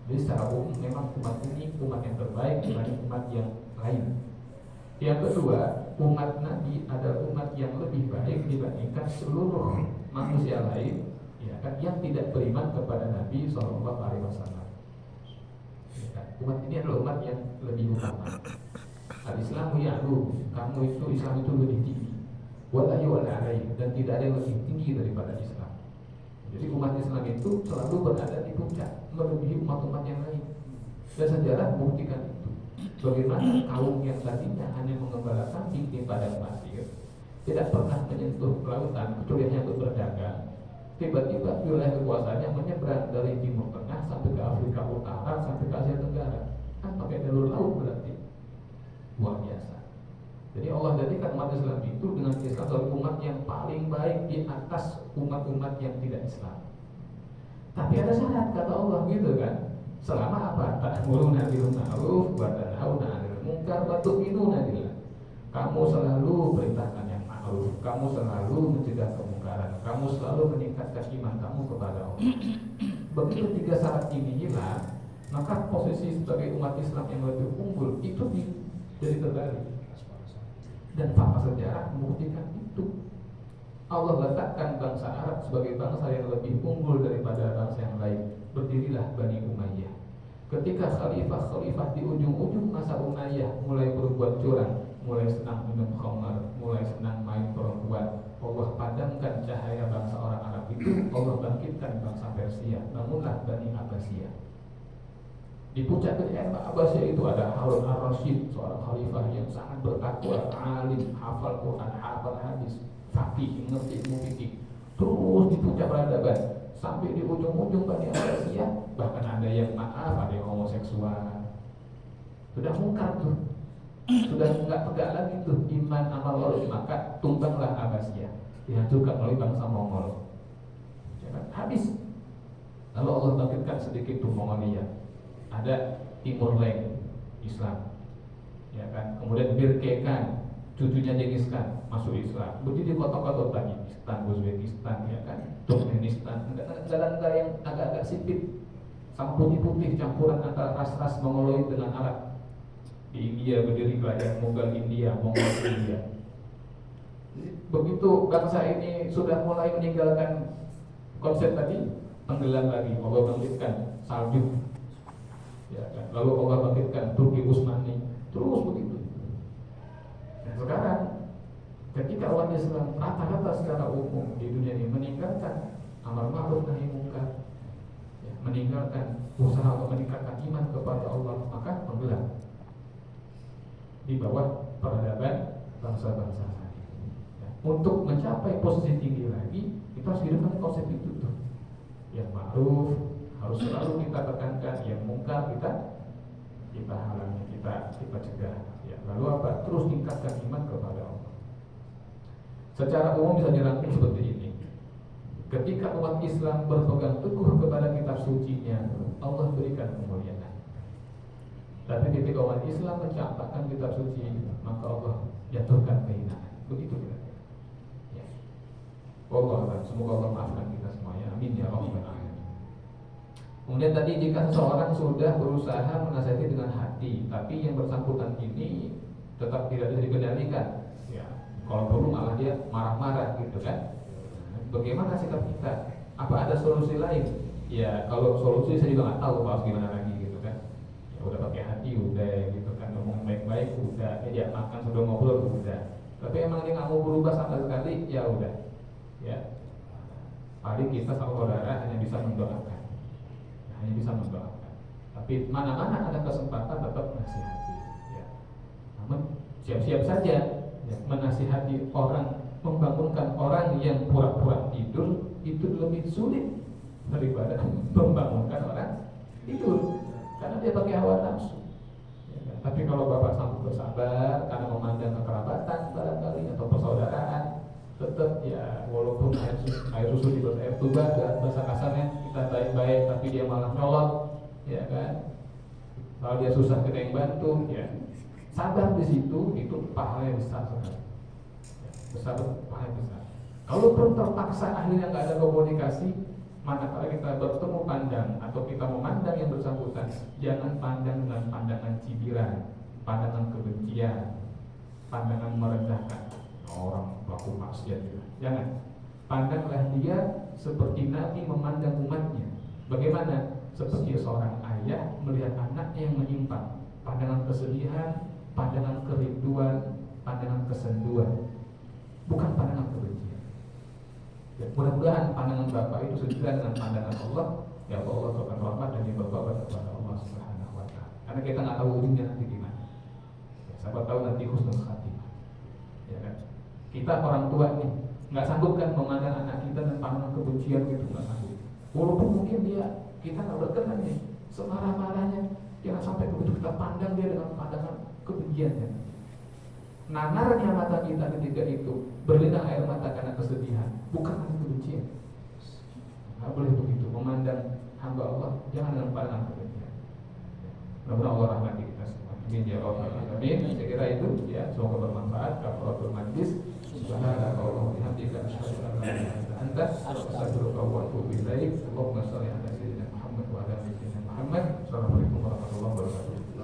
Jadi secara umum memang umat ini umat yang terbaik dibanding umat yang lain. Yang kedua, umat Nabi adalah umat yang lebih baik dibandingkan seluruh manusia lain, ya kan, yang tidak beriman kepada Nabi SAW. Ya kan? Umat ini adalah umat yang lebih utama. Al-Islamu ya'lu, kamu itu Islam itu lebih tinggi. Wala yu'la alaih, dan tidak ada yang lebih tinggi daripada Islam. Jadi umat Islam itu selalu berada di puncak, melebihi umat-umat yang lain. Dan sejarah membuktikan itu. Bagaimana kaum yang tadinya hanya mengembala kambing di padang pasir, tidak pernah menyentuh lautan kecuali hanya untuk berdagang, tiba-tiba wilayah kekuasaannya menyeberang dari Timur Tengah sampai ke Afrika Utara sampai ke Asia Tenggara. Kan pakai jalur laut berarti. Luar biasa. Jadi Allah jadikan umat Islam itu dengan Islam sebagai umat yang paling baik di atas umat-umat yang tidak Islam. Tapi ada syarat kata Allah gitu kan. Selama apa? Ta'muruna bil ma'ruf wa tanhauna 'anil munkar wa tu'minuna billah. Kamu selalu perintahkan yang ma'ruf, kamu selalu mencegah kemungkaran, kamu selalu meningkatkan iman kamu kepada Allah. Begitu tiga syarat ini hilang, maka posisi sebagai umat Islam yang lebih unggul itu jadi terbalik. Dan fakta sejarah membuktikan itu. Allah letakkan bangsa Arab sebagai bangsa yang lebih unggul daripada bangsa yang lain. Berdirilah Bani Umayyah. Ketika khalifah-khalifah di ujung-ujung masa Umayyah mulai berbuat curang, mulai senang minum khamar, mulai senang main perempuan, Allah padamkan cahaya bangsa orang Arab itu. Allah bangkitkan bangsa Persia. Bangunlah Bani Abbasiyah. Di puncak kejayaan Abbasiyah itu ada Harun ar-Rasyid, seorang khalifah yang sangat bertakwa, alim, hafal Quran, hafal hadis, faqih, ngerti ilmu fikih. Terus di puncak peradaban sampai di ujung-ujung Bani Abbasiyah, bahkan ada yang maaf, ada yang homoseksual. Sudah mungkar tuh, sudah nggak tegak lagi tuh iman amal waris, maka tumbanglah Abbasiyah, dihancurkan oleh bangsa Mongol. Jangan habis. Lalu Allah bangkitkan sedikit tuh Mongolia. Ada Timur Leng Islam, ya kan. Kemudian Birkekan, cucunya Genghis Khan masuk Islam. Begitu di kota-kota Tajikistan, Uzbekistan, ya kan, Turkmenistan, negara-negara yang agak-agak sipit, sama putih-putih campuran antara ras-ras Mongoloid dengan Arab. Di India berdiri kerajaan Mughal India, Mongol India. Begitu bangsa ini sudah mulai meninggalkan konsep tadi, tenggelam lagi. Allah bangkitkan Saljuk, ya kan. Lalu Allah bangkitkan Turki Utsmani, terus begitu. Nah, sekarang ketika umat Islam rata-rata secara umum di dunia ini meninggalkan amar ma'ruf nahi munkar, ya, meninggalkan usaha untuk meningkatkan iman kepada Allah, maka tenggelam di bawah peradaban bangsa-bangsa lain. Ya, untuk mencapai posisi tinggi lagi, kita harus hidupkan konsep itu tuh. Yang ma'ruf harus selalu kita tekankan, yang mungkar kita halangi, kita cegah. Ya, lalu apa? Terus tingkatkan iman kepada Allah. Secara umum bisa dirangkum seperti ini. Ketika umat Islam berpegang teguh kepada kitab sucinya, Allah berikan kemuliaan. Tapi ketika umat Islam mencampakkan kitab suci, maka Allah jatuhkan kehinaan. Begitu kira-kira. Ya. Allah, semoga Allah maafkan kita semuanya. Amin ya Rabbal alamin. Kemudian tadi jika seseorang sudah berusaha menasihati dengan hati, tapi yang bersangkutan ini tetap tidak bisa dikendalikan, ya, kalau perlu malah dia marah-marah gitu kan. Bagaimana sikap kita? Apa ada solusi lain? Ya, kalau solusi saya juga nggak tahu harus gimana lagi gitu kan. Ya udah pakai hati udah gitu kan, ngomong baik-baik udah, ya makan sudah ngobrol udah. Tapi emang dia nggak mau berubah sama sekali, ya udah. Ya, paling kita sama saudara hanya bisa mendoakan. Hanya bisa mendoakan. Tapi mana-mana ada kesempatan tetap menasihati. Ya. Namun siap-siap saja ya, menasihati orang, membangunkan orang yang pura-pura tidur itu lebih sulit daripada membangunkan orang tidur, karena dia pakai hawa nafsu. Ya, kan? Tapi kalau bapak sanggup bersabar karena memandang kekerabatan barangkali atau persaudaraan, tetap ya walaupun air susu di air tuba dan bahasa kasarnya kita baik-baik tapi dia malah nyolot, ya kan. Kalau dia susah kita yang bantu, ya sabar di situ, itu pahala yang besar sekali. Ya, besar, pahala yang besar. Kalaupun terpaksa akhirnya nggak ada komunikasi, manakala kita bertemu pandang atau kita memandang yang bersangkutan, jangan pandang dengan pandangan cibiran, pandangan kebencian, pandangan merendahkan. Orang pelaku maksiat juga. Jangan. Pandanglah dia seperti Nabi memandang umatnya. Bagaimana? Seperti seorang ayah melihat anaknya yang menyimpang. Pandangan kesedihan, pandangan kerinduan, pandangan kesenduan. Bukan pandangan kebencian. Ya, mudah-mudahan pandangan Bapak itu sejalan dengan pandangan Allah. Ya Allah akan rahmat dan Bapak kepada Allah Subhanahu wa taala. Karena kita nggak tahu ujungnya nanti gimana. Ya, siapa tahu nanti husnul khatimah. Ya kan? Kita orang tua nih nggak sanggup kan memandang anak kita dan pandangan kebencian gitu, nggak sanggup. Walaupun mungkin kita nggak berkenan nih semarah-marahnya, jangan sampai begitu kita pandang dia dengan pandangan kebenciannya. Nanarnya mata kita ketika itu berlinang air mata karena kesedihan, bukan karena kebencian. Nggak boleh begitu memandang hamba Allah, jangan dengan pandangan kebencian. Mudah-mudahan Allah rahmati kita semua. Amin ya rabbal alamin. Saya kira itu ya, semoga bermanfaat. Kafaratul majlis. Subhanallah wa bihamdika asyhadu an la ilaha illa anta astaghfiruka wa atubu ilaik. Allahumma shalli ala sayyidina Muhammad wa ala ali sayyidina Muhammad. Assalamualaikum warahmatullahi wabarakatuh.